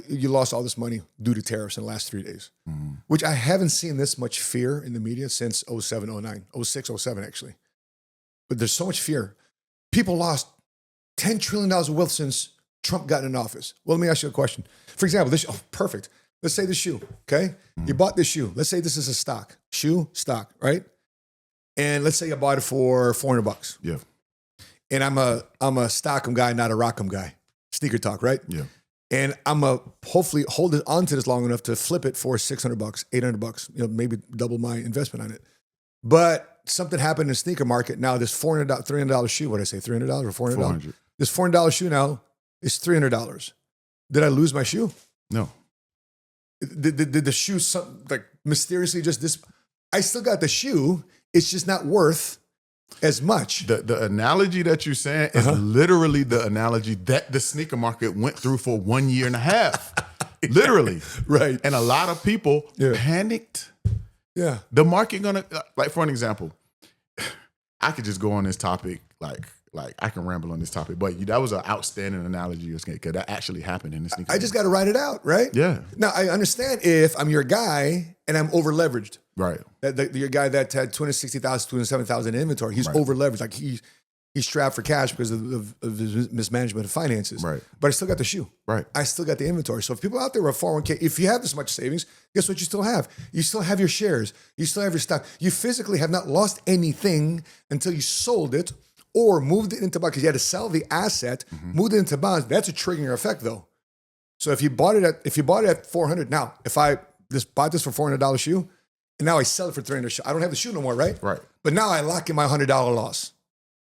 you lost all this money due to tariffs in the last 3 days, which I haven't seen this much fear in the media since 07, 09, 06, 07 actually. But there's so much fear. People lost $10 trillion of wealth since Trump got in office. Well, let me ask you a question. For example, perfect. Let's say the shoe, okay? You bought this shoe. Let's say this is a stock. Stock, right? And let's say I bought it for $400. Yeah. And I'm a stockum guy, not a rock'em guy. Sneaker talk, right? Yeah. And I'm hopefully hold it onto this long enough to flip it for $600, $800, maybe double my investment on it. But something happened in the sneaker market. Now this $300 shoe, what did I say, $300 or $400? $400. This $400 shoe now is $300. Did I lose my shoe? No. Did the shoe mysteriously just this? I still got the shoe. It's just not worth as much. The analogy that you're saying is literally the analogy that the sneaker market went through for 1 year and a half. Literally. Right. And a lot of people panicked. Yeah. The market gonna, like for an example, I could just go on this topic, like I can ramble on this topic, but that was an outstanding analogy because that actually happened in the sneaker. I just got to write it out, right? Yeah. Now I understand if I'm your guy and I'm over leveraged. Right. Your guy that had 260,000, 270,000 in inventory, he's over leveraged. Like he's strapped for cash because of his mismanagement of finances. Right. But I still got the shoe. Right. I still got the inventory. So if people out there are 401k, if you have this much savings, guess what you still have? You still have your shares. You still have your stock. You physically have not lost anything until you sold it or moved it into bonds because you had to sell the asset, moved it into bonds. That's a triggering effect though. So if you bought it at 400, now if I just bought this for $400 shoe, and now I sell it for $300, I don't have the shoe no more, right? Right. But now I lock in my $100 loss.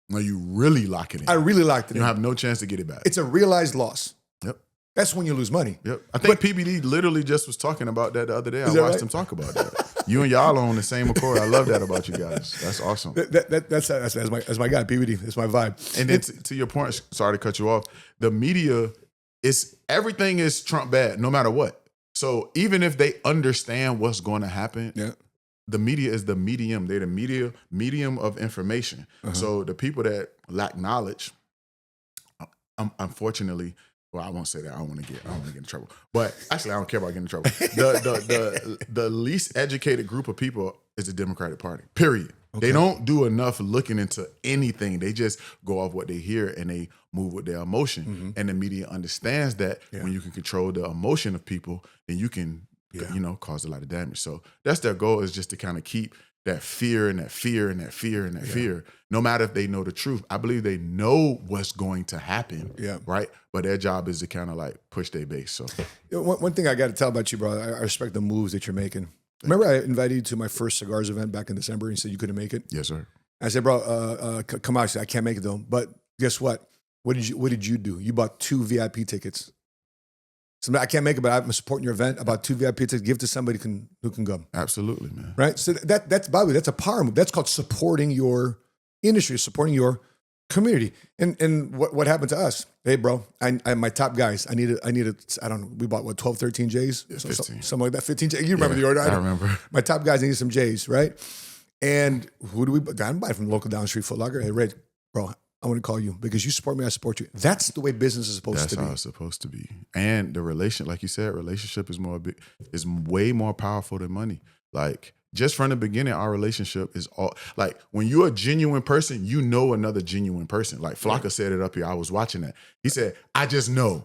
No, you really lock it in. I really locked it You in. have no chance to get it back. It's a realized loss. Yep. That's when you lose money. Yep. I think PBD literally just was talking about that the other day. I that watched right? him talk about that. You and y'all are on the same accord. I love that about you guys. That's awesome. That's my guy, PBD. That's my vibe. And then to your point, sorry to cut you off, the media everything is Trump bad, no matter what. So even if they understand what's going to happen, the media is the medium. They're the medium of information. So the people that lack knowledge, unfortunately, well, I won't say that. I don't want to get in trouble. But actually, I don't care about getting in trouble. The least educated group of people is the Democratic Party. Period. Okay. They don't do enough looking into anything. They just go off what they hear and they move with their emotion. And the media understands that when you can control the emotion of people, then you can, cause a lot of damage. So that's their goal, is just to kind of keep that fear and that fear and that fear and that fear. No matter if they know the truth, I believe they know what's going to happen. Right. But their job is to kind of like push their base. So one thing I got to tell about you, bro, I respect the moves that you're making. Remember, I invited you to my first cigars event back in December, and you said you couldn't make it. Yes, sir. I said, bro, come out. I said, I can't make it though. But guess what? What did you do? You bought 2 VIP tickets. So I can't make it, but I'm supporting your event. I bought 2 VIP tickets. Give to somebody who can go. Absolutely, man. Right. So that's, by the way, that's a power move. That's called supporting your industry, supporting your community. And what happened to us? Hey, bro, I my top guys. I needed. I don't know. We bought 12, 13 J's, 15. Something like that. 15 J's. You remember the order? I remember. My top guys needed some J's, right? And who do we? I'm buying from the local down the street Foot Locker. Hey, Reg, bro, I want to call you because you support me. I support you. That's the way business is supposed to be. That's how it's supposed to be. And the relation, like you said, relationship is way more powerful than money. Like, just from the beginning, our relationship is all like, when you're a genuine person, you know another genuine person. Like Flocka said it up here. I was watching that. He said, I just know.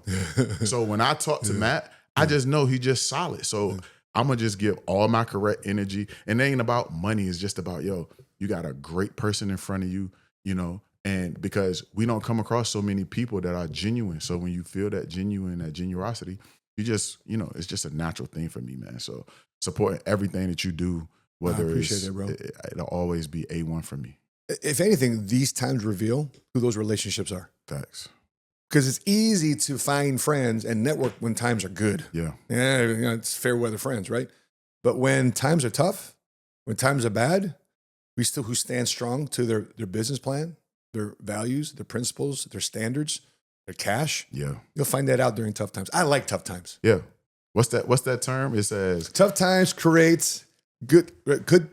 So when I talk to Matt, I just know he's just solid. So I'm going to just give all my correct energy. And it ain't about money. It's just about, you got a great person in front of you, and because we don't come across so many people that are genuine. So when you feel that generosity, you just, it's just a natural thing for me, man. So supporting everything that you do, whether it'll always be A1 for me. If anything, these times reveal who those relationships are. Facts. Because it's easy to find friends and network when times are good. Yeah. It's fair weather friends, right? But when times are tough, when times are bad, who stand strong to their business plan, their values, their principles, their standards, their cash. Yeah. You'll find that out during tough times. I like tough times. Yeah. What's that term? It says tough times creates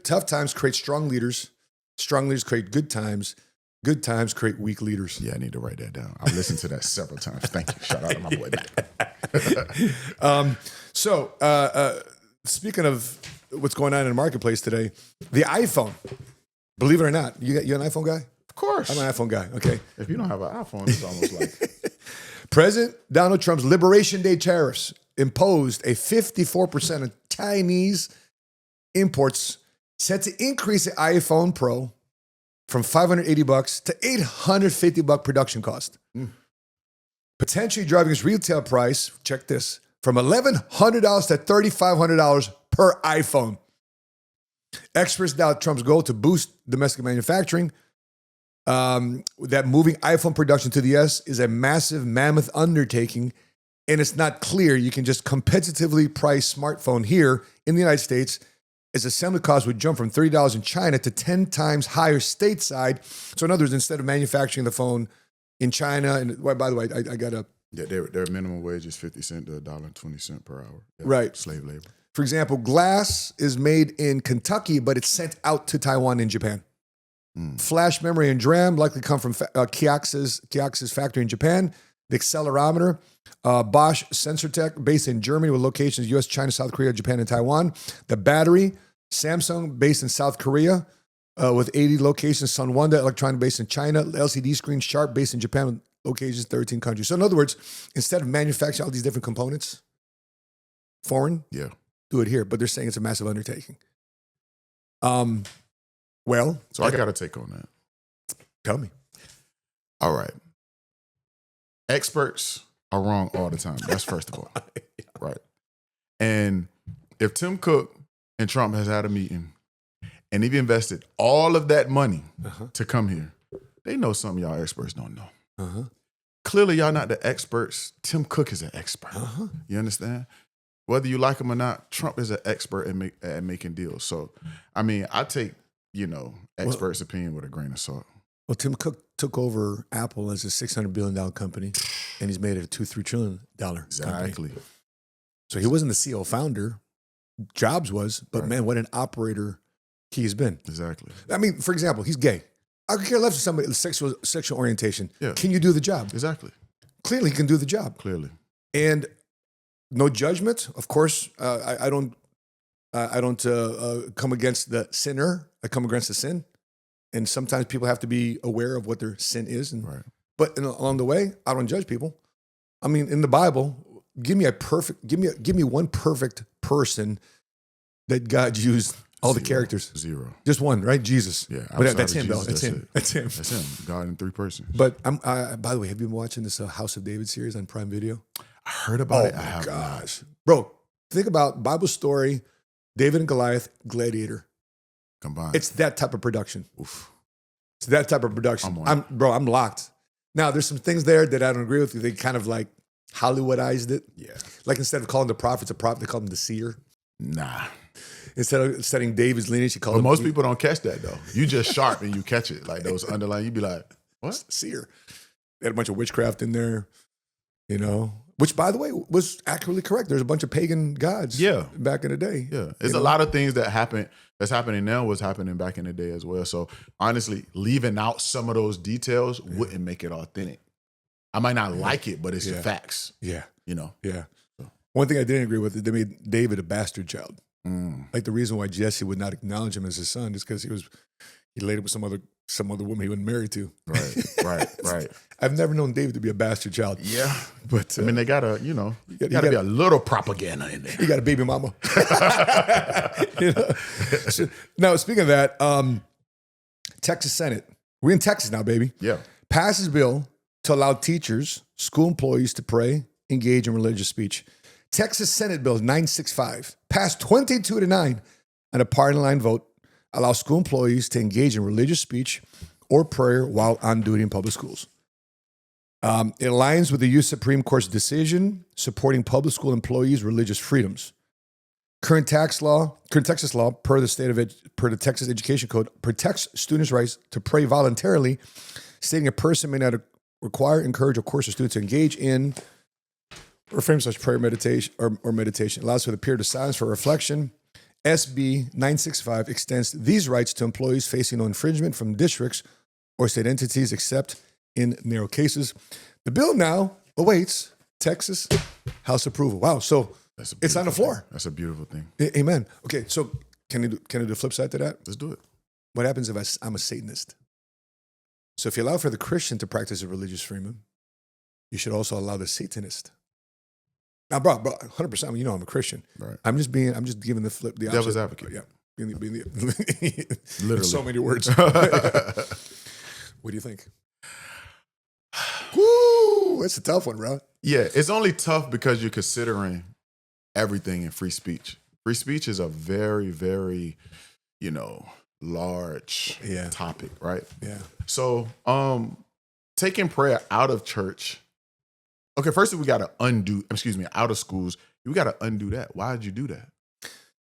tough times create strong leaders. Strong leaders create good times. Good times create weak leaders. Yeah, I need to write that down. I've listened to that several times. Thank you. Shout out to my boy Matt. So speaking of what's going on in the marketplace today, the iPhone, believe it or not, you an iPhone guy? Of course. I'm an iPhone guy, okay. If you don't have an iPhone, it's almost like... President Donald Trump's Liberation Day tariffs imposed a 54% of Chinese imports, set to increase the iPhone Pro from $580 to $850 production cost. Potentially driving its retail price, check this, from $1,100 to $3,500 per iPhone. Experts doubt Trump's goal to boost domestic manufacturing, that moving iPhone production to the US is a massive mammoth undertaking, and it's not clear you can just competitively price smartphone here in the United States, as assembly costs would jump from $30 in China to 10 times higher stateside. So in other words, instead of manufacturing the phone in China, and by the way, I got a... Yeah, their minimum wage is 50 cents to $1.20 per hour. Yeah, right. Slave labor. For example, glass is made in Kentucky, but it's sent out to Taiwan and Japan. Flash memory and DRAM likely come from Kiox's factory in Japan. The accelerometer, Bosch SensorTech, based in Germany with locations US, China, South Korea, Japan, and Taiwan. The battery, Samsung, based in South Korea, with 80 locations. Sunwanda Electronic, based in China. LCD screen, Sharp, based in Japan, with locations in 13 countries. So in other words, instead of manufacturing all these different components, foreign, do it here. But they're saying it's a massive undertaking. Well, so I got a take on that. Tell me. All right. Experts are wrong all the time. That's first of all. Right. And if Tim Cook and Trump has had a meeting and they've invested all of that money to come here, they know something y'all experts don't know. Clearly, y'all not the experts. Tim Cook is an expert. You understand? Whether you like him or not, Trump is an expert at making deals. So, I mean, I take, experts' opinion with a grain of salt. Well, Tim Cook took over Apple as a $600 billion company, and he's made it a $2-3 trillion Exactly. company. So he wasn't the CEO founder. Jobs was, but man, what an operator he's been. Exactly. I mean, for example, he's gay. I could care less for somebody with sexual orientation. Yeah. Can you do the job? Exactly. Clearly, he can do the job. Clearly. And no judgment. Of course, I don't come against the sinner. I come against the sin. And sometimes people have to be aware of what their sin is. But along the way, I don't judge people. I mean, in the Bible, give me one perfect person that God used all the characters. Zero. Just one, right? Jesus. Yeah. But that's him, Jesus, though. That's him. That's him. That's him. God in 3 persons. But by the way, have you been watching this House of David series on Prime Video? I heard about it. Oh my gosh. Bro, think about Bible story, David and Goliath, Gladiator. Combined. It's that type of production. Oof. It's that type of production. I'm locked. Now, there's some things there that I don't agree with. They kind of like Hollywoodized it. Yeah. Like instead of calling the prophets a prophet, they call them the seer. Nah. Instead of studying David's lineage, you call But him. most people don't catch that, though. You just sharp and you catch it. Like those underlying, you be like, what? Seer. They had a bunch of witchcraft in there, which, by the way, was accurately correct. There's a bunch of pagan gods back in the day. Yeah. There's a lot of things that's happening now was happening back in the day as well. So honestly, leaving out some of those details wouldn't make it authentic. I might not like it, but it's the facts. Yeah. Yeah. One thing I didn't agree with is they made David a bastard child. Like the reason why Jesse would not acknowledge him as his son is because he laid up with some other woman he wasn't married to. Right. I've never known David to be a bastard child. Yeah. But I mean, they gotta, be a little propaganda in there. He got a baby mama. So, now, speaking of that, Texas Senate. We're in Texas now, baby. Yeah. Passes bill to allow teachers, school employees to pray, engage in religious speech. Texas Senate Bill 965 passed 22-9 on a party line vote, allows school employees to engage in religious speech or prayer while on duty in public schools. It aligns with the U.S. Supreme Court's decision supporting public school employees' religious freedoms. Current Texas law, per the Texas Education Code, protects students' rights to pray voluntarily, stating a person may not require, encourage, or coerce a student to engage in or frame such prayer meditation or meditation. Allows for the period of silence for reflection. SB 965 extends these rights to employees facing no infringement from districts or state entities except in narrow cases. The bill now awaits Texas House approval. Wow. So it's on the floor. That's a beautiful thing. Amen. Okay. So can I do the flip side to that? Let's do it. What happens if I'm a Satanist? So if you allow for the Christian to practice a religious freedom, you should also allow the Satanist. Now, bro, 100%. I mean, I'm a Christian. Right. I'm just giving the flip, the opposite. Devil's advocate. Yeah. Being the Literally. so many words. What do you think? Woo! It's a tough one, bro. Yeah, it's only tough because you're considering everything in free speech. Free speech is a very, very, large topic, right? Yeah. So, taking prayer out of church. Okay, first we got to out of schools. We got to undo that. Why did you do that?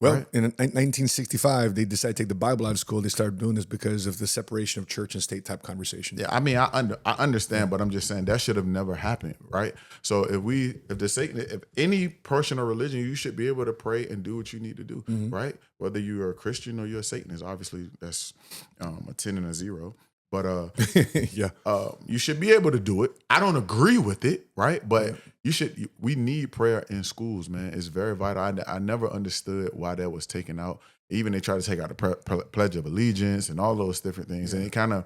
Well, Right. in 1965, they decided to take the Bible out of school. They started doing this because of the separation of church and state type conversation. Yeah, I mean, I understand, but I'm just saying that should have never happened, right? So if any person or religion, you should be able to pray and do what you need to do, right? Whether you're a Christian or you're a Satanist, obviously that's a 10 and a 0. But you should be able to do it. I don't agree with it, right? But we need prayer in schools, man. It's very vital. I never understood why that was taken out. Even they try to take out the Pledge of Allegiance and all those different things. And it kind of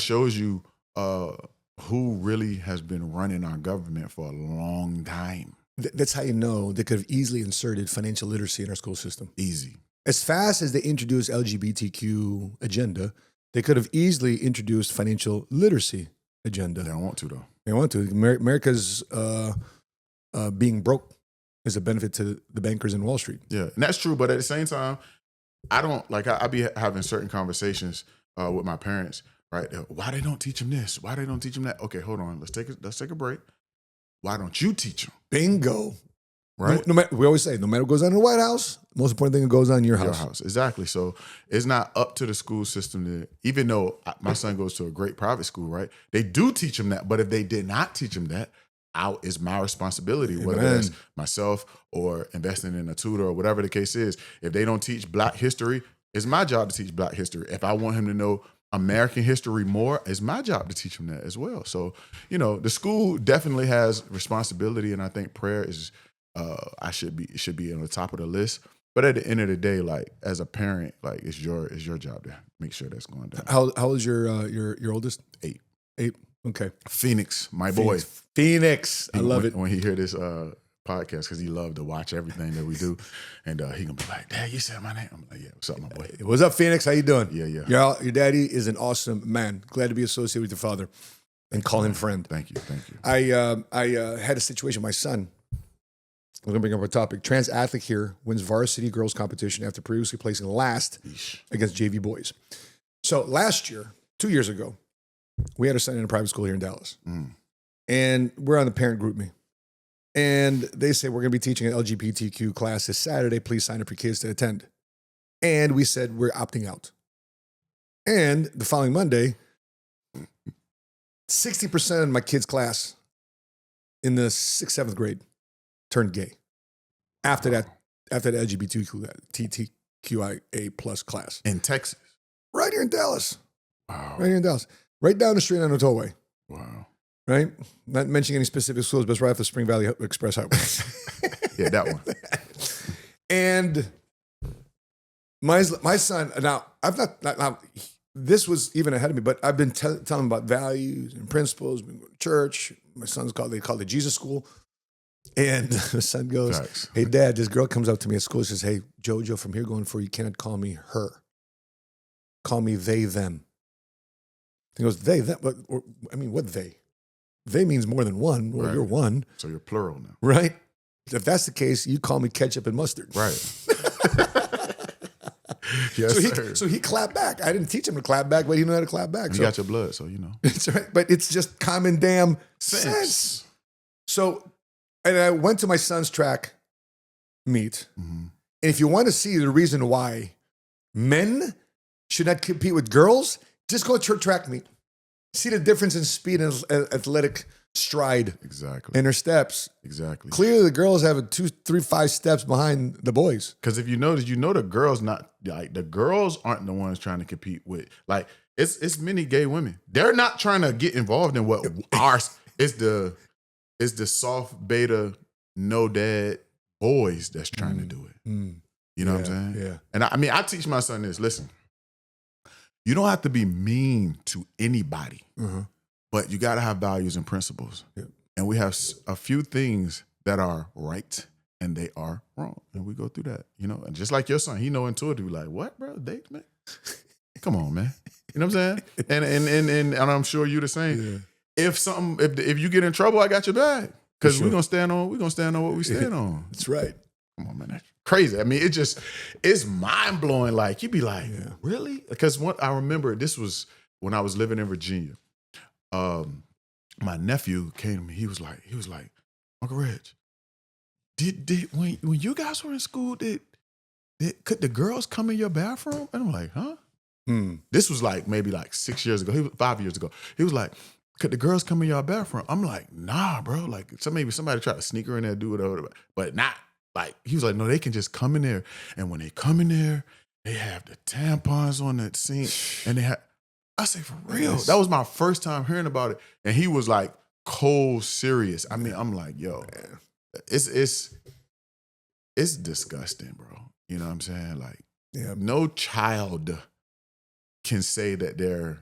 shows you who really has been running our government for a long time. That's how you know they could have easily inserted financial literacy in our school system. Easy. As fast as they introduced LGBTQ agenda, they could have easily introduced financial literacy agenda. They don't want to, though. They want to. America's being broke is a benefit to the bankers in Wall Street. Yeah, and that's true. But at the same time, I don't like. I be having certain conversations with my parents. Right? Why they don't teach them this? Why they don't teach them that? Okay, hold on. Let's take a break. Why don't you teach them? Bingo. Right? No matter, we always say, no matter what goes on in the White House, the most important thing that goes on in your house. Exactly. So it's not up to the school system to, even though my son goes to a great private school, right? They do teach him that. But if they did not teach him that, it's my responsibility, whether it's myself or investing in a tutor or whatever the case is. If they don't teach Black history, it's my job to teach Black history. If I want him to know American history more, it's my job to teach him that as well. So, the school definitely has responsibility, and I think prayer is it should be on the top of the list. But at the end of the day, like as a parent, like it's your job to make sure that's going down. How old is your oldest? 8. 8. Okay. Phoenix, my boy. Phoenix. I love it. When he hear this podcast, because he loved to watch everything that we do. And he gonna be like, Dad, you said my name. I'm like, yeah, what's up, my boy? What's up, Phoenix? How you doing? Yeah. Your daddy is an awesome man. Glad to be associated with your father and call him friend. Thank you. I had a situation with my son. I'm going to bring up a topic. Trans athlete here wins varsity girls competition after previously placing last against JV boys. So last year, 2 years ago, we had a son in a private school here in Dallas. And we're on the parent group me. And they say, we're going to be teaching an LGBTQ class this Saturday. Please sign up your kids to attend. And we said, we're opting out. And the following Monday, 60% of my kids' class in the 6th, 7th grade turned gay. After that LGBTQIA plus class. In Texas? Right here in Dallas. Wow. Right here in Dallas. Right down the street on the tollway. Wow. Right? Not mentioning any specific schools, but it's right off the Spring Valley Express Highway. Yeah, that one. And my son, now, this was even ahead of me, but I've been telling him about values and principles. We go to church. My son's they call it Jesus School. And the son goes, Facts. Hey, Dad, this girl comes up to me at school and says, hey, Jojo, from here going forward, you cannot call me her. Call me they, them. He goes, they, them. What they? They means more than one. Well, You're one. So you're plural now. Right? If that's the case, you call me ketchup and mustard. Right. Yes, so he clapped back. I didn't teach him to clap back, but he knew how to clap back. You got your blood, so you know. It's right. But it's just common damn sense. So, and I went to my son's track meet. Mm-hmm. And if you want to see the reason why men should not compete with girls, just go to track meet. See the difference in speed and athletic stride. Exactly. In their steps. Exactly. Clearly, the girls have 2, 3, 5 steps behind the boys. Because if you notice, the girls the girls aren't the ones trying to compete with. Like it's many gay women. They're not trying to get involved in what ours. It's the soft beta no dad boys that's trying to do it. You know what I'm saying? Yeah. And I teach my son this. Listen, you don't have to be mean to anybody, but you got to have values and principles. Yeah. And we have a few things that are right and they are wrong. And we go through that, and just like your son, he know intuitively like, what, bro? Date, man? Come on, man. You know what I'm saying? And I'm sure you the same. Yeah. If you get in trouble, I got your back. Because we're gonna stand on what we stand on. That's right. Come on, man. That's crazy. I mean, it's mind blowing. Like you be like, really? Because I remember this was when I was living in Virginia. My nephew came to me. He was like, Uncle Reg, did when you guys were in school, could the girls come in your bathroom? And I'm like, huh? This was like maybe like 6 years ago. 5 years ago. He was like, could the girls come in your bathroom? I'm like, nah, bro. Like, maybe somebody tried to sneak her in there, do whatever, but not like. He was like, no, they can just come in there, and when they come in there, they have the tampons on that sink, and they have. I say, for real? Yes. That was my first time hearing about it, and he was like cold serious. I mean, I'm like, yo, it's disgusting, bro. You know what I'm saying? Like, no child can say that they're,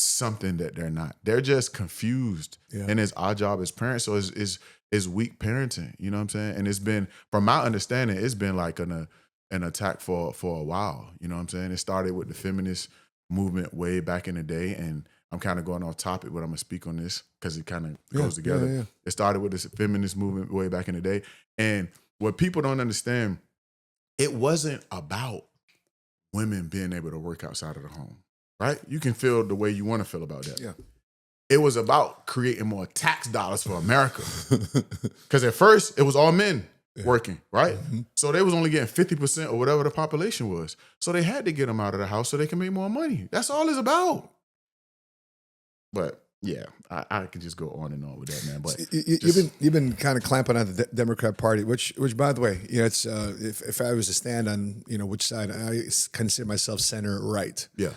something that they're not. They're just confused. Yeah. And it's our job as parents. So it's weak parenting. You know what I'm saying? And it's been, from my understanding, it's been like an attack for a while. You know what I'm saying? It started with the feminist movement way back in the day. And I'm kind of going off topic, but I'm gonna speak on this because it kind of goes together. It started with this feminist movement way back in the day, and what people don't understand, it wasn't about women being able to work outside of the home, right? You can feel the way you want to feel about that. Yeah. It was about creating more tax dollars for America. Because at first, it was all men working, right? Mm-hmm. So they was only getting 50% or whatever the population was. So they had to get them out of the house so they can make more money. That's all it's about. But yeah, I could just go on and on with that, man. But you've been kind of clamping on the Democrat Party, which by the way, it's if I was to stand on which side, I consider myself center right. Yeah.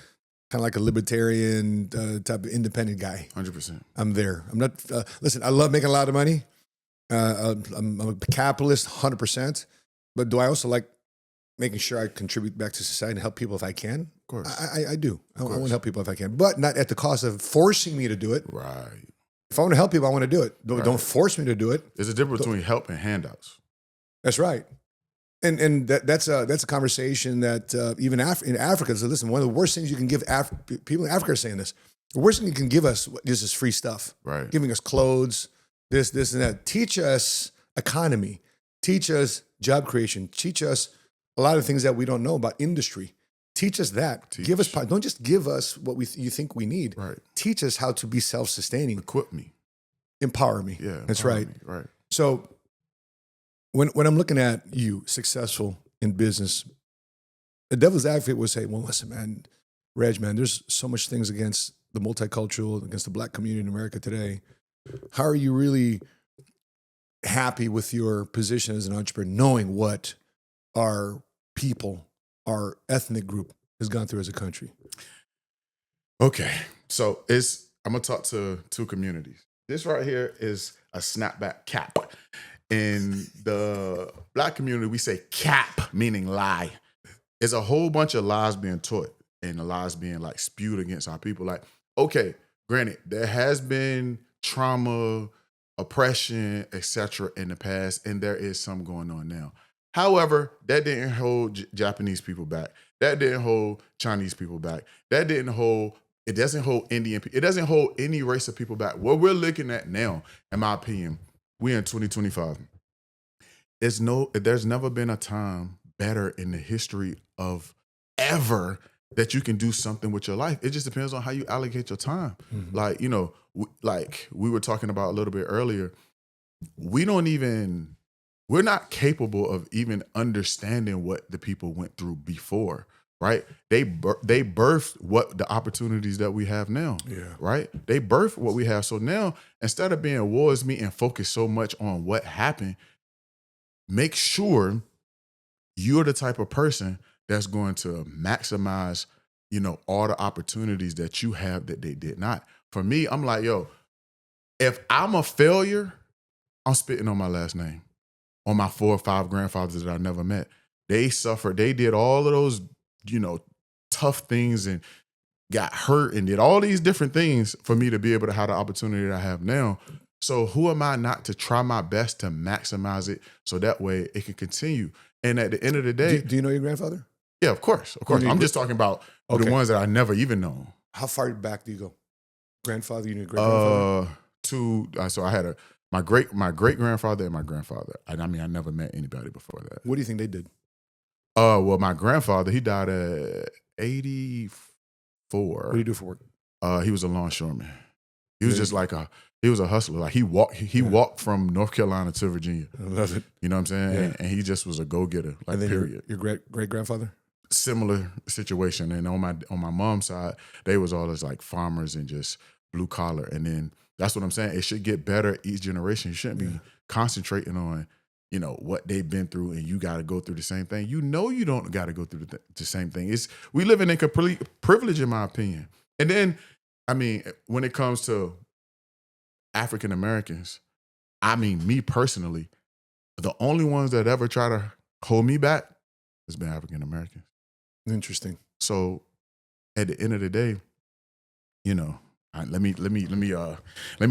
Kind of like a libertarian type of independent guy. 100%. I'm there. I'm not. Listen, I love making a lot of money. I'm a capitalist, 100%. But do I also like making sure I contribute back to society and help people if I can? Of course. I do. I want to help people if I can, but not at the cost of forcing me to do it. Right. If I want to help people, I want to do it. Don't force me to do it. There's a difference between help and handouts. That's right. And that's a conversation that even in Africa. So listen, one of the worst things you can give people in Africa are saying this. The worst thing you can give us is free stuff. Right. Giving us clothes, this, and that. Teach us economy. Teach us job creation. Teach us a lot of things that we don't know about industry. Teach us that. Give us. Don't just give us what you think we need. Right. Teach us how to be self-sustaining. Equip me. Empower me. Yeah. That's right. Right. So when I'm looking at you successful in business, the devil's advocate would say, well, listen, man, Reg, man, there's so much things against the multicultural, against the black community in America today. How are you really happy with your position as an entrepreneur, knowing what our people, our ethnic group has gone through as a country? Okay. So I'm going to talk to two communities. This right here is a snapback cap. In the black community, we say cap, meaning lie. There's a whole bunch of lies being taught and the lies being like spewed against our people. Like, okay, granted, there has been trauma, oppression, etc. in the past, and there is some going on now. However, that didn't hold Japanese people back. That didn't hold Chinese people back. It doesn't hold Indian people. It doesn't hold any race of people back. What we're looking at now, in my opinion, we're in 2025. There's never been a time better in the history of ever that you can do something with your life. It just depends on how you allocate your time. Mm-hmm. Like we were talking about a little bit earlier, we're not capable of even understanding what the people went through before, right? They birthed what the opportunities that we have now, right? They birthed what we have. So now, instead of being wars me and focus so much on what happened, make sure you're the type of person that's going to maximize, all the opportunities that you have that they did not. For me, I'm like, if I'm a failure, I'm spitting on my last name, on my 4 or 5 grandfathers that I never met. They suffered. They did all of those, tough things and got hurt and did all these different things for me to be able to have the opportunity that I have now. So who am I not to try my best to maximize it so that way it can continue? And at the end of the day... Do you know your grandfather? Yeah, of course. I'm just talking about the ones that I never even know. How far back do you go? Grandfather, you knew great-grandfather? So I had my great grandfather and my grandfather. I never met anybody before that. What do you think they did? Well, my grandfather, he died at 84. What do you do for work? He was a longshoreman. He was just he was a hustler. Like he walked from North Carolina to Virginia. I love it. You know what I'm saying? Yeah. And he just was a go-getter. Like, and then period. Your great-grandfather? Similar situation. And on my mom's side, they was all as like farmers and just blue collar. And then that's what I'm saying. It should get better each generation. You shouldn't be concentrating on, what they've been through and you got to go through the same thing. You don't got to go through the same thing. We live in complete privilege, in my opinion. And then, when it comes to African Americans, me personally, the only ones that ever try to hold me back has been African Americans. Interesting. So at the end of the day, let me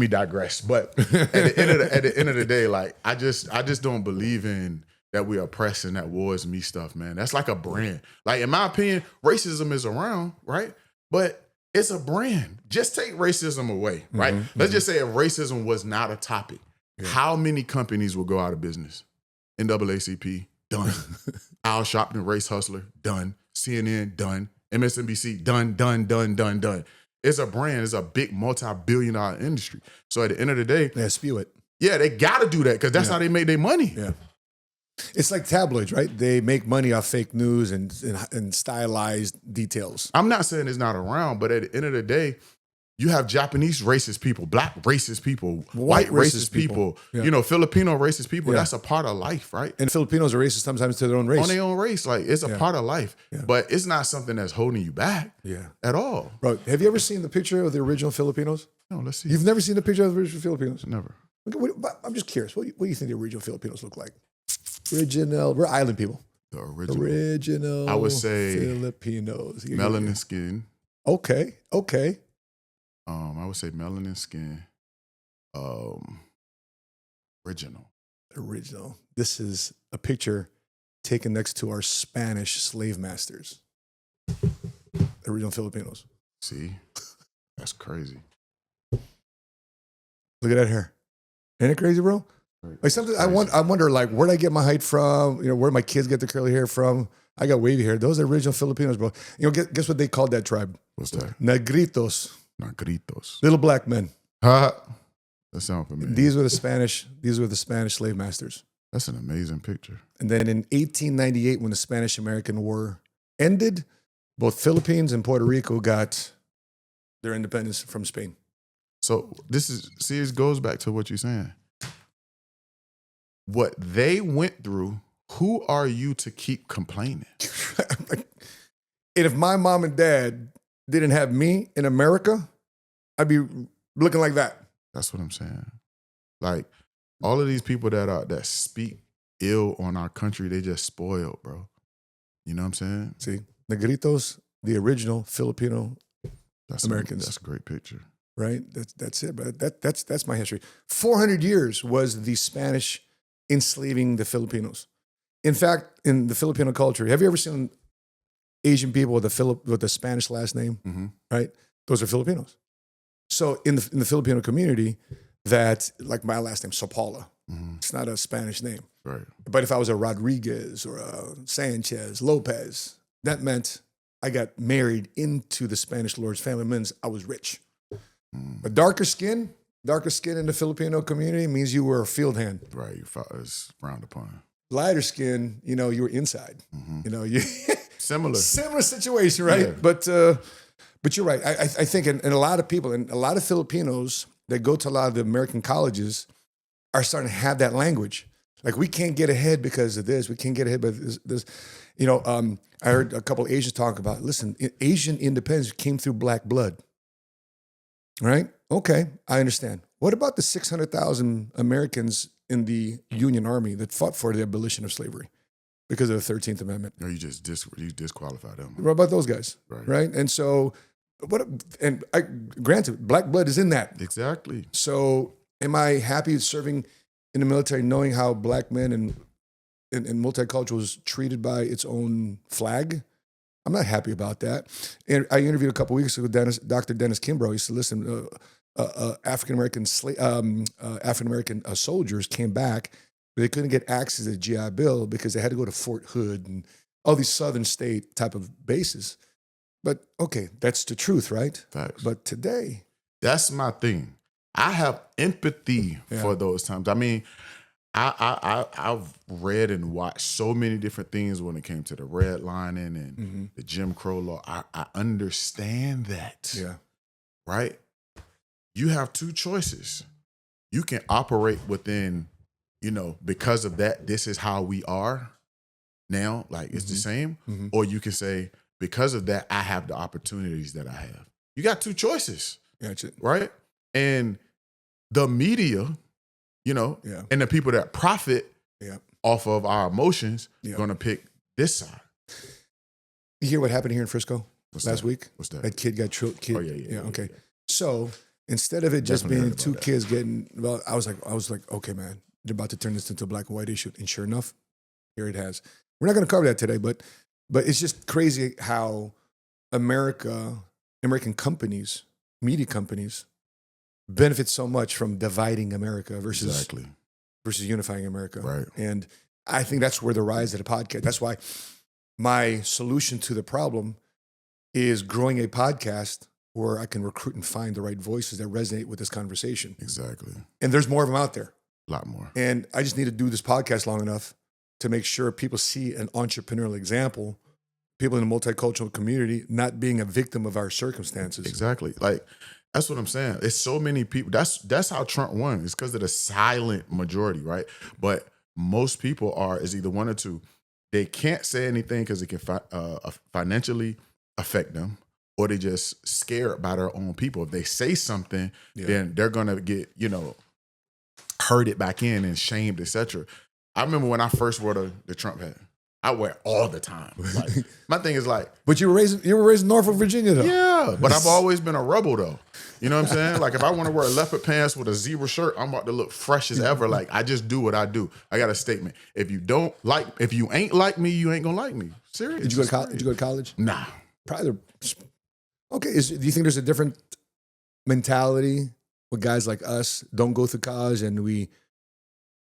digress. But at the end of the day, like I just don't believe in that we're oppressing that war is me stuff, man. That's like a brand. Like in my opinion, racism is around, right? But It's a brand. Just take racism away, right? Let's just say if racism was not a topic, how many companies would go out of business? NAACP, done. Al Sharpton, Race Hustler, done. CNN, done. MSNBC, done. It's a brand. It's a big multi-billion-dollar industry. So at the end of the day, Yeah, spew it. yeah, they got to do that because that's how they make their money. Yeah. It's like tabloids, right? They make money off fake news and stylized details. I'm not saying it's not around, but at the end of the day, you have Japanese racist people, black racist people, white racist people, Filipino racist people. Yeah. That's a part of life, right? And Filipinos are racist sometimes to their own race. On their own race. Like, it's a part of life. Yeah. But it's not something that's holding you back at all. Bro, have you ever seen the picture of the original Filipinos? No, let's see. You've never seen the picture of the original Filipinos? Never. I'm just curious. What do you think the original Filipinos look like? We're island people. The original. Original I would say Filipinos. melanin skin. Okay. I would say melanin skin. Original. This is a picture taken next to our Spanish slave masters. Original Filipinos. See? That's crazy. Look at that hair. Ain't it crazy, bro? Like something I wonder, like, where'd I get my height from? Where do my kids get their curly hair from? I got wavy hair. Those are original Filipinos, bro. Guess what they called that tribe? What's that? Negritos. Negritos. Little black men. That sounds familiar. These were the Spanish slave masters. That's an amazing picture. And then in 1898, when the Spanish-American War ended, both Philippines and Puerto Rico got their independence from Spain. So it goes back to what you're saying. What they went through, who are you to keep complaining? And if my mom and dad didn't have me in America, I'd be looking like that. That's what I'm saying. Like, all of these people that speak ill on our country, they just spoiled, bro. You know what I'm saying? See, Negritos, the original Filipino Americans. That's a great picture. Right? That's it, but that's my history. 400 years was the Spanish enslaving the Filipinos. In fact, in the Filipino culture, have you ever seen Asian people with a Spanish last name? Mm-hmm. Right? Those are Filipinos. So in the Filipino community, like my last name, Sapaula. Mm-hmm. It's not a Spanish name. Right. But if I was a Rodriguez or a Sanchez, Lopez, that meant I got married into the Spanish Lord's family. It means I was rich. But darker skin in the Filipino community means you were a field hand. Right. It's frowned upon. Lighter skin, you were inside. Mm-hmm. You Similar situation, right? Yeah. But you're right. I think and a lot of people and a lot of Filipinos that go to a lot of the American colleges are starting to have that language. Like, we can't get ahead because of this. We can't get ahead because this. I heard a couple of Asians talk about, listen, Asian independence came through black blood. Right? Okay, I understand. What about the 600,000 Americans in the Union Army that fought for the abolition of slavery because of the 13th Amendment? No, you just disqualify them. What about those guys? Right. And so, granted, black blood is in that. Exactly. So am I happy serving in the military knowing how black men and multicultural was treated by its own flag? I'm not happy about that. And I interviewed a couple weeks ago Dr. Dennis Kimbrough. He said, listen, African-American soldiers came back, but they couldn't get access to the GI Bill because they had to go to Fort Hood and all these southern state type of bases. But okay, that's the truth, right? Facts. But today, that's my thing. I have empathy for those times. I mean, I've read and watched so many different things when it came to the redlining and the Jim Crow law. I understand that. Yeah. Right? You have two choices. You can operate within, because of that, this is how we are now, like it's the same. Or you can say, because of that, I have the opportunities that I have. You got two choices. Gotcha. Right? And the media, and the people that profit off of our emotions going to pick this side. You hear what happened here in Frisco last week? What's that? That kid got killed. Oh, yeah. Okay. So instead of it just being two kids getting, I was like, okay, man, they're about to turn this into a black and white issue. And sure enough, here it has. We're not going to cover that today, but it's just crazy how America American companies, media companies, benefit so much from dividing America versus unifying America. Right. And I think that's where the rise of the podcast. That's why my solution to the problem is growing a podcast where I can recruit and find the right voices that resonate with this conversation. Exactly. And there's more of them out there. A lot more. And I just need to do this podcast long enough to make sure people see an entrepreneurial example, people in the multicultural community not being a victim of our circumstances. Exactly. Like, that's what I'm saying. It's so many people. That's how Trump won. It's because of the silent majority, right? But most people is either one or two. They can't say anything because it can financially affect them, or they just scared by their own people. If they say something, then they're gonna get, herded back in and shamed, etc. I remember when I first wore the Trump hat. I wear it all the time. Like, my thing is like, but you were raised in Norfolk, Virginia, though. Yeah, but I've always been a rebel, though. You know what I'm saying? Like, if I want to wear leopard pants with a zebra shirt, I'm about to look fresh as ever. Like, I just do what I do. I got a statement. If you ain't like me, you ain't gonna like me. Serious. Did you go to college? Nah. Probably. Okay. Do you think there's a different mentality with guys like us? Don't go through college and we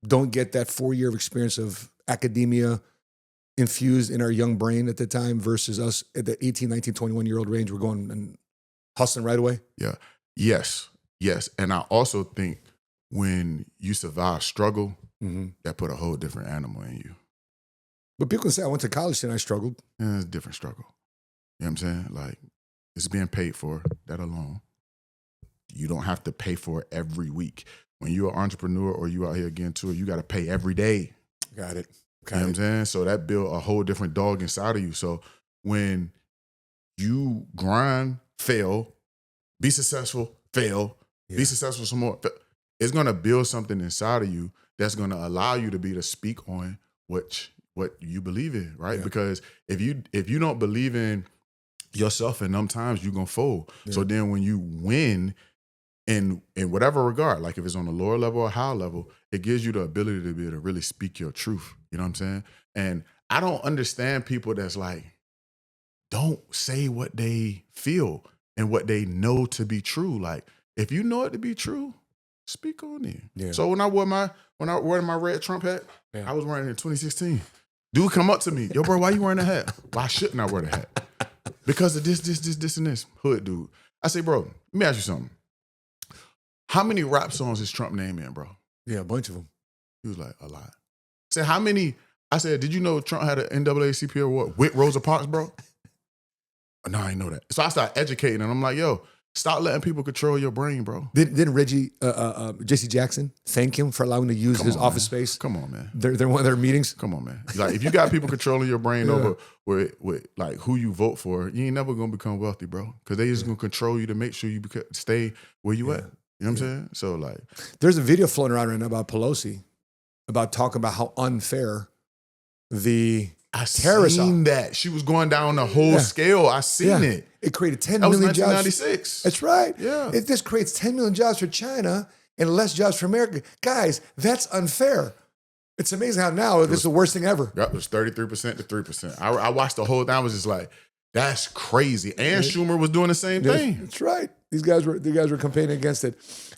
don't get that 4 year of experience of academia infused in our young brain at the time versus us at the 18, 19, 21-year-old range. We're going and hustling right away. Yeah. Yes. And I also think when you survive struggle, that put a whole different animal in you. But people can say, I went to college and I struggled. Yeah, it's a different struggle. You know what I'm saying? Like, it's being paid for, that alone. You don't have to pay for it every week. When you're an entrepreneur or you out here getting to it, you got to pay every day. Got it. You know what I'm saying? So that built a whole different dog inside of you. So when you grind, fail, be successful, fail, be successful some more, it's going to build something inside of you that's going to allow you to be to speak on what you believe in, right? Yeah. Because if you don't believe in yourself in them times, you're going to fold. Yeah. So then when you win in whatever regard, like if it's on a lower level or higher level, it gives you the ability to be able to really speak your truth. You know what I'm saying? And I don't understand people that's like, don't say what they feel and what they know to be true. Like, if you know it to be true, speak on it. Yeah. So when I wore my red Trump hat, I was wearing it in 2016. Dude come up to me, yo, bro, why you wearing a hat? Why shouldn't I wear the hat? Because of this, and this. Hood dude. I say, bro, let me ask you something. How many rap songs is Trump name in, bro? Yeah, a bunch of them. He was like, a lot. I said, how many? I said, did you know Trump had an NAACP award with Rosa Parks, bro? No, I didn't know that. So I started educating, and I'm like, yo, stop letting people control your brain, bro. Didn't Jesse Jackson thank him for allowing him to use his office space? Come on, man. They're one of their meetings. Come on, man. Like, if you got people controlling your brain over with like who you vote for, you ain't never gonna become wealthy, bro. Because they just gonna control you to make sure you stay where you at. You know what I'm saying? So like, there's a video floating around right now about Pelosi, about talking about how unfair the Tariffs seen that. She was going down the whole scale. I seen it. It created 10 that million was 1996. jobs. That's right. Yeah. It just creates 10 million jobs for China and less jobs for America. Guys, that's unfair. It's amazing how now this is the worst thing ever. That was 33% to 3%. I watched the whole thing. I was just like, that's crazy. And Schumer was doing the same thing. That's right. These guys were campaigning against it.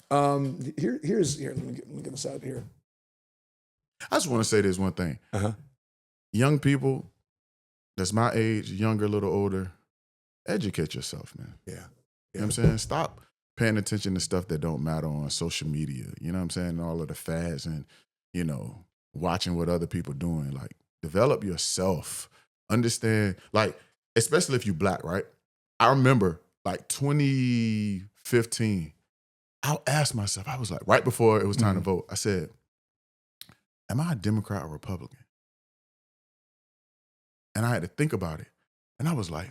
Here. Let me get this out here. I just want to say this one thing. Young people that's my age, younger, a little older, educate yourself, man. Yeah. You know what I'm saying? Stop paying attention to stuff that don't matter on social media. You know what I'm saying? And all of the fads and, watching what other people doing. Like, develop yourself. Understand, like, especially if you Black, right? I remember, like, 2015, I asked myself, I was like, right before it was time to vote, I said, am I a Democrat or Republican? And I had to think about it. And I was like,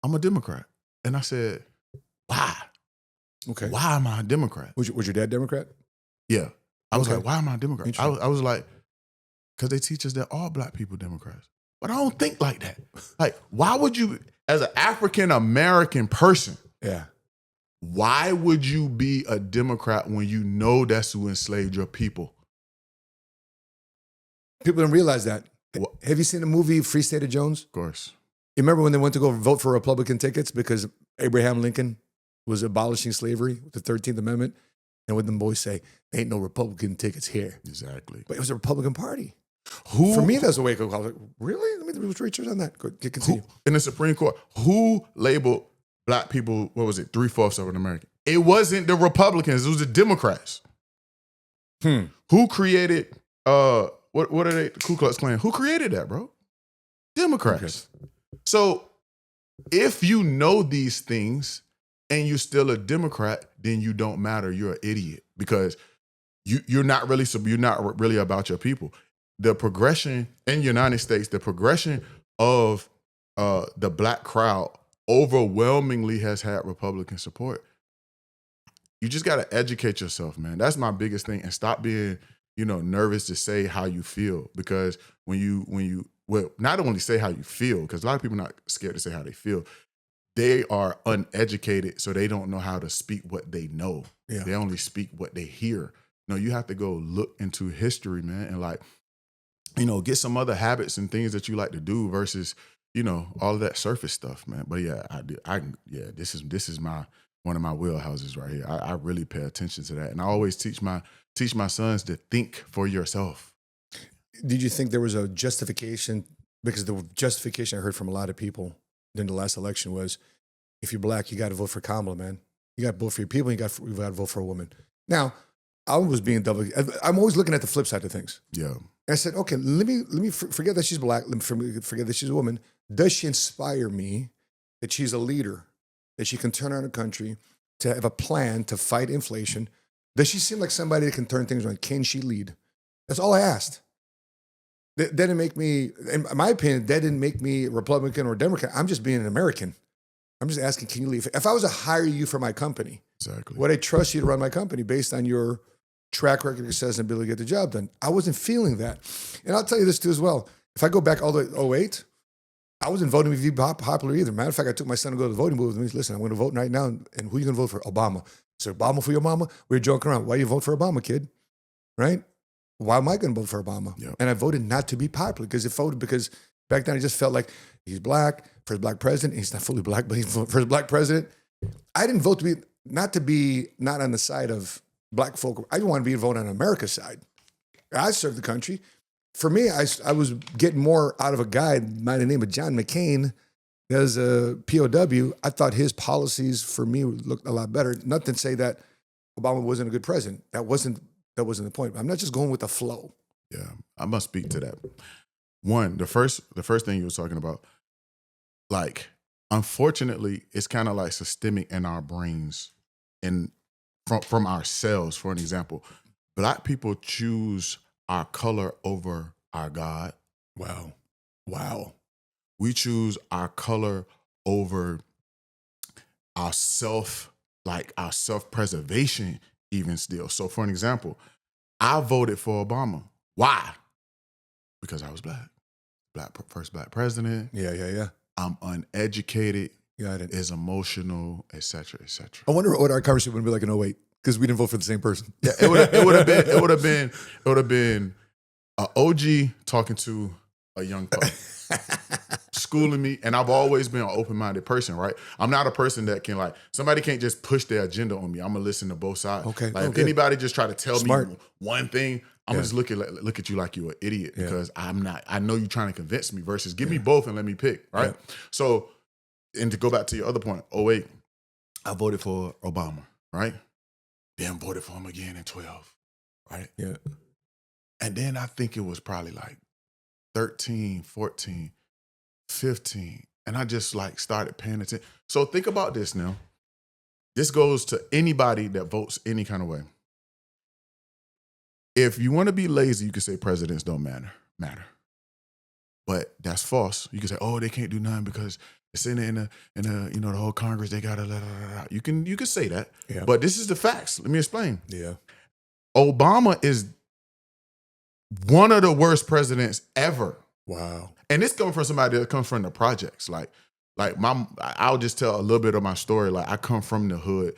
I'm a Democrat. And I said, why? Okay. Why am I a Democrat? Was your dad Democrat? Yeah. I was like, why am I a Democrat? I was like, because they teach us that all Black people Democrats. But I don't think like that. Like, why would you, as an African-American person, why would you be a Democrat when you know that's who enslaved your people? People don't realize that. Have you seen the movie Free State of Jones? Of course. You remember when they went to go vote for Republican tickets because Abraham Lincoln was abolishing slavery with the 13th Amendment. And what them boys say, ain't no Republican tickets here. Exactly. But it was a Republican Party. Who For me, that's a wake-up call. I was like, really? Let me do research on that. Go, continue. in the Supreme Court, who labeled black people, what was it, 3/4 of an American? It wasn't the Republicans, it was the Democrats. Who created, what are they, the Ku Klux Klan? Who created that, bro? Democrats. Okay. So if you know these things and you're still a Democrat, then you don't matter. You're an idiot because you're not really about your people. The progression in the United States, the progression of the black crowd overwhelmingly has had Republican support. You just got to educate yourself, man. That's my biggest thing. And stop being, nervous to say how you feel. Because when you not only say how you feel, because a lot of people are not scared to say how they feel. They are uneducated, so they don't know how to speak what they know. Yeah. They only speak what they hear. No, you have to go look into history, man, and get some other habits and things that you like to do versus, all of that surface stuff, man. But yeah, this is one of my wheelhouses right here. I really pay attention to that. And I always teach my sons to think for yourself. Did you think there was a justification? Because the justification I heard from a lot of people in the last election was, if you're black, you got to vote for Kamala, man. You got to vote for your people. You got to vote for a woman. Now, I was being double. I'm always looking at the flip side of things. Yeah. And I said, okay, let me forget that she's black. Let me forget that she's a woman. Does she inspire me that she's a leader, that she can turn around a country, to have a plan to fight inflation? Does she seem like somebody that can turn things around? Can she lead? That's all I asked. That didn't make me, in my opinion, that didn't make me Republican or Democrat. I'm just being an American. I'm just asking, can you lead? If I was to hire you for my company, exactly, would I trust you to run my company based on your track record, success, and ability to get the job done? I wasn't feeling that. And I'll tell you this too as well. If I go back all the way to 08, I wasn't voting to be popular either. Matter of fact, I took my son to go to the voting booth with me. Listen, I'm going to vote right now. And who are you going to vote for? Obama. So Obama for your mama? We were joking around. Why you vote for Obama, kid? Right? Why am I going to vote for Obama? Yep. And I voted not to be popular because back then I just felt like he's black, for his black president. He's not fully black, but he's for his black president. I didn't vote to be not on the side of black folk. I didn't want to be voting on America's side. I served the country. For me, I was getting more out of a guy by the name of John McCain as a POW. I thought his policies for me looked a lot better. Nothing to say that Obama wasn't a good president. That wasn't the point. I'm not just going with the flow. Yeah, I must speak to that. One, the first thing you were talking about, like, unfortunately, it's kind of like systemic in our brains and from ourselves. For an example, black people choose our color over our God. Wow. We choose our color over our self-preservation even still. So for an example, I voted for Obama. Why? Because I was black. First black president. Yeah. I'm uneducated. Is emotional, et cetera, et cetera. I wonder what our conversation would be like in 08, because we didn't vote for the same person. Yeah, it would have been an OG talking to a young pup, schooling me, and I've always been an open-minded person, right? I'm not a person that can somebody can't just push their agenda on me. I'm gonna listen to both sides. Okay. If anybody just try to tell me one thing, I'm gonna just look at you like you're an idiot because I'm not. I know you're trying to convince me versus give me both and let me pick, right? Yeah. So, and to go back to your other point, 08, I voted for Obama, right? Then voted for him again in 12, right? Yeah. And then I think it was probably 13, 14, 15. And I just started paying attention. So think about this now. This goes to anybody that votes any kind of way. If you want to be lazy, you can say presidents don't matter. But that's false. You can say, oh, they can't do nothing because it's in the whole Congress, they got to You can say that. Yeah. But this is the facts. Let me explain. Yeah. Obama is one of the worst presidents ever. Wow. And this coming from somebody that comes from the projects. I'll just tell a little bit of my story. I come from the hood.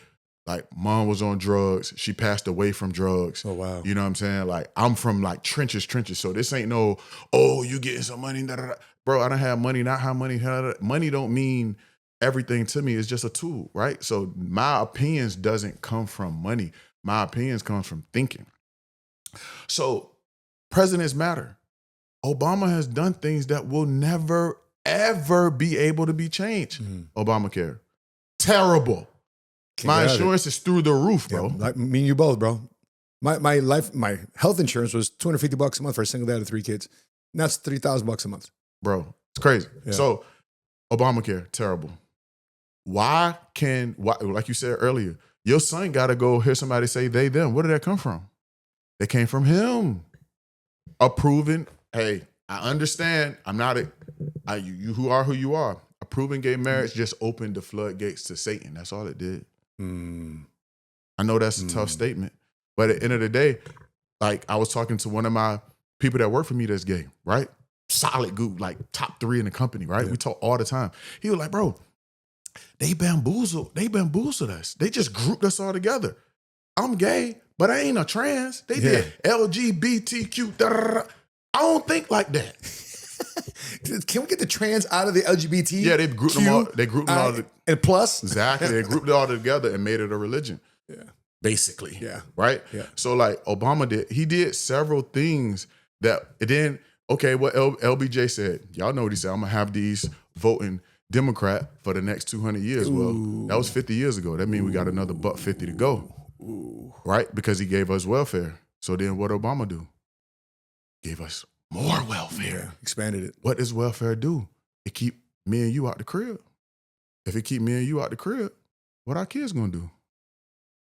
Mom was on drugs. She passed away from drugs. Oh, wow. You know what I'm saying? I'm from trenches. So this ain't no, oh, you getting some money. Bro, I don't have money, not have money. Money don't mean everything to me is just a tool, right? So my opinions doesn't come from money. My opinions comes from thinking. So presidents matter. Obama has done things that will never, ever be able to be changed. Obamacare. Terrible. My insurance is through the roof, bro. Yeah, like me and you both, bro. My health insurance was $250 a month for a single dad of 3 kids. Now it's $3,000 a month. Bro, it's crazy. Yeah. So Obamacare, terrible. Why, like you said earlier, your son got to go hear somebody say they, them. Where did that come from? They came from him. Approving, hey, I understand. I'm not you who are who you are. Approving gay marriage just opened the floodgates to Satan. That's all it did. I know that's a tough statement, but at the end of the day, like I was talking to one of my people that work for me that's gay, right? Solid group, like top 3 in the company, right? Yeah. We talk all the time. He was like, bro, they bamboozled us. They just grouped us all together. I'm gay, but I ain't a trans. They did LGBTQ. I don't think like that. Can we get the trans out of the LGBT? Yeah, they grouped them all. They grouped them all. And plus? Exactly. They grouped it all together and made it a religion. Yeah. Basically. Yeah. Right? Yeah. So like Obama did several things that then, okay, what LBJ said, y'all know what he said, I'm going to have these voting Democrat for the next 200 years. Well, that was 50 years ago. That means we got another $150 to go. Right? Because he gave us welfare. So then what Obama do? Gave us more welfare. Yeah, expanded it. What does welfare do? It keep me and you out the crib. If it keep me and you out the crib, what our kids gonna do?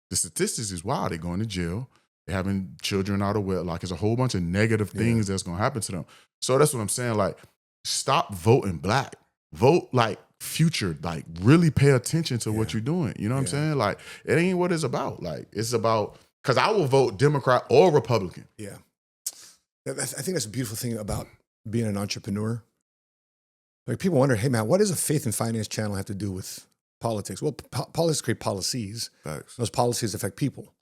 The statistics is wild. They're going to jail. They're having children out of wedlock. There's a whole bunch of negative things that's gonna happen to them. So that's what I'm saying. Like, stop voting black. Vote like future. Like, really pay attention to what you're doing. You know what I'm saying? Like, it ain't what it's about. Like, it's about, because I will vote Democrat or Republican. Yeah. I think that's a beautiful thing about being an entrepreneur. Like, people wonder, hey man, what does a faith and finance channel have to do with politics? Well, politics create policies. Facts. Those policies affect people.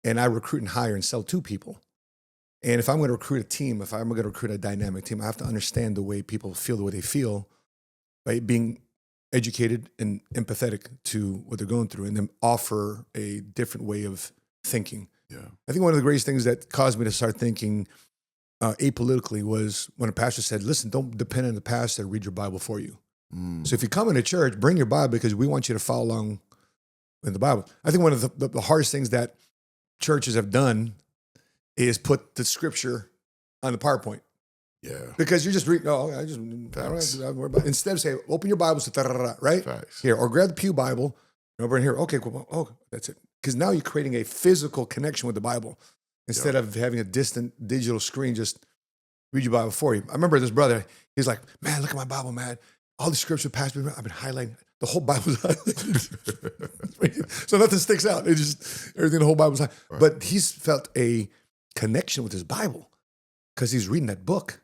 And I recruit and hire and sell to people. And if I'm going to recruit a team, if I'm going to recruit a dynamic team, I have to understand the way people feel the way they feel by being educated and empathetic to what they're going through, and then offer a different way of thinking. Yeah. I think one of the greatest things that caused me to start thinking apolitically was when a pastor said, listen, don't depend on the pastor to read your Bible for you. So if you come into church, bring your Bible because we want you to follow along with the Bible. I think one of the hardest things that churches have done is put the scripture on the PowerPoint. Yeah. Because you're just reading, I don't have to worry about it. Instead of saying, open your Bibles to right? Facts. Here, or grab the Pew Bible, over in here. Okay, cool. Oh, that's it. Because now you're creating a physical connection with the Bible instead of having a distant digital screen just read your Bible for you. I remember this brother, he's like, man, look at my Bible, man. All the scripture past me, I've been highlighting. The whole Bible's highlighted. So nothing sticks out. It just, everything, the whole Bible's highlighted. Right. But he's felt a connection with his Bible because he's reading that book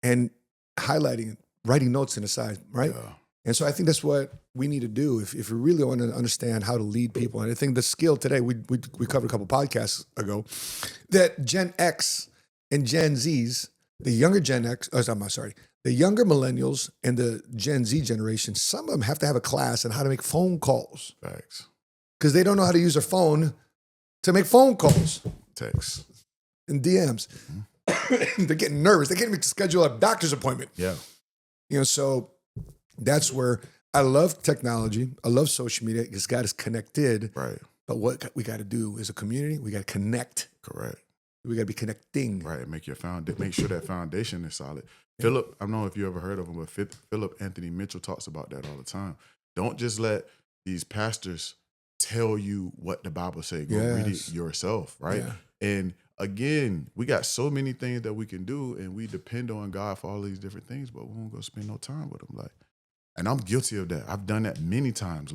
and highlighting, writing notes in the side, right? Yeah. And so I think that's what we need to do if we really want to understand how to lead people. And I think the skill today, we covered a couple podcasts ago, that Gen X and Gen Zs, the younger Gen X, the younger millennials and the Gen Z generation, some of them have to have a class on how to make phone calls. Facts. Because they don't know how to use their phone to make phone calls. Text. And DMs. Mm-hmm. They're getting nervous. They can't even schedule a doctor's appointment. Yeah. So that's where I love technology. I love social media. It's got us connected. Right. But what we got to do as a community, we got to connect. Correct. We got to be connecting. Right. Make sure that foundation is solid. Philip, I don't know if you ever heard of him, but Philip Anthony Mitchell talks about that all the time. Don't just let these pastors tell you what the Bible says. Go read it yourself, right? Yeah. And again, we got so many things that we can do, and we depend on God for all these different things, but we won't go spend no time with him. And I'm guilty of that. I've done that many times.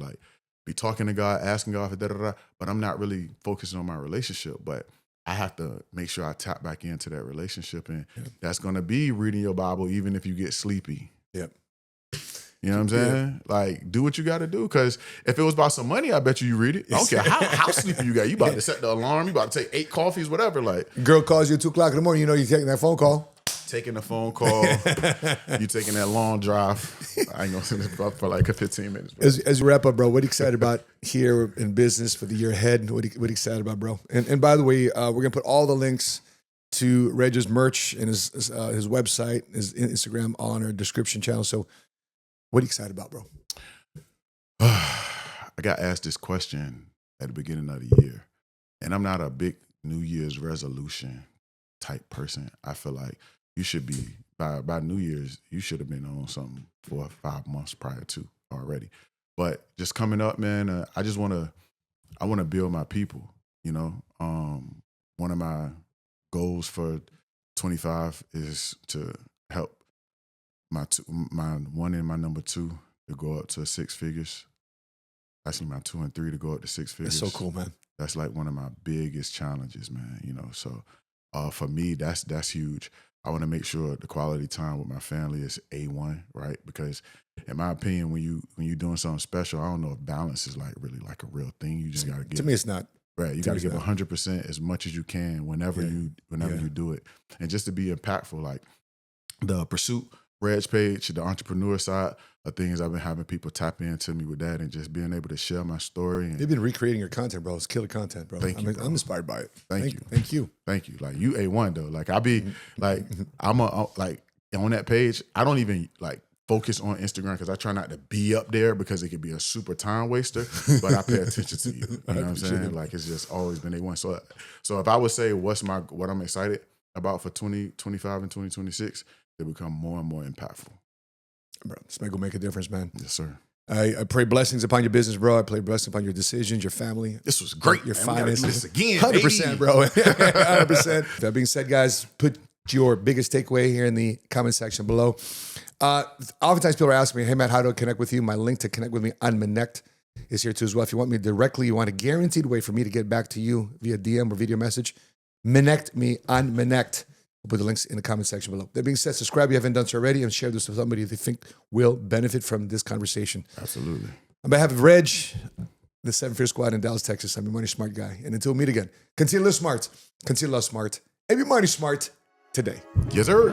Be talking to God, asking God for but I'm not really focusing on my relationship. But I have to make sure I tap back into that relationship. And that's going to be reading your Bible, even if you get sleepy. Yep. You know what I'm saying? Do what you got to do. Because if it was about some money, I bet you read it. I don't care how sleepy you got. You about to set the alarm. You about to take 8 coffees, whatever. Girl calls you at 2:00 in the morning. You know you're taking that phone call. taking the phone call, you taking that long drive. I ain't gonna sit this for like 15 minutes. Bro. As we wrap up, bro, what are you excited about here in business for the year ahead? What are you excited about, bro? And by the way, we're going to put all the links to Reg's merch and his website, his Instagram on our description channel. So what are you excited about, bro? I got asked this question at the beginning of the year, and I'm not a big New Year's resolution type person. I feel like you should be, by New Year's, you should have been on something 4 or 5 months prior to already. But just coming up, man, I want to build my people, you know. One of my goals for 25 is to help my one and my number 2 to go up to 6 figures. Actually, my 2 and 3 to go up to 6 figures. That's so cool, man. That's like one of my biggest challenges, man. You know, so for me, that's huge. I want to make sure the quality time with my family is A1, right? Because in my opinion, when you doing something special, I don't know if balance is like really like a real thing. You just got to give. To me, it's not. Right, you got to give 100% as much as you can whenever you do it, and just to be impactful. Like the Pursuit Reg page, the entrepreneur side of things, I've been having people tap into me with that, and just being able to share my story. And you've been recreating your content, bro. It's killer content, bro. Thank you, bro. I'm inspired by it. Thank you. Thank you. Like you A1 though. Like I be like I'm like on that page. I don't even like focus on Instagram because I try not to be up there because it could be a super time waster, but I pay attention to you. You know what I'm saying? Like it's just always been A1. So if I would say what I'm excited about for 2025 and 2026, they become more and more impactful. Bro, this may go make a difference, man. Yes, sir. I pray blessings upon your business, bro. I pray blessings upon your decisions, your family. This was great. Your man. finances. Again, 100%, bro. 100%. That being said, guys, put your biggest takeaway here in the comment section below. Oftentimes people are asking me, hey, Matt, how do I connect with you? My link to connect with me on Connect is here too as well. If you want me directly, you want a guaranteed way for me to get back to you via DM or video message, connect me on Connect. We'll put the links in the comment section below. That being said, subscribe if you haven't done so already and share this with somebody that you think will benefit from this conversation. Absolutely. On behalf of Reg, the 7 Figure Squad in Dallas, Texas, I'm your money smart guy. And until we meet again, continue to live smart, continue to love smart, and be money smart today. Yes, sir.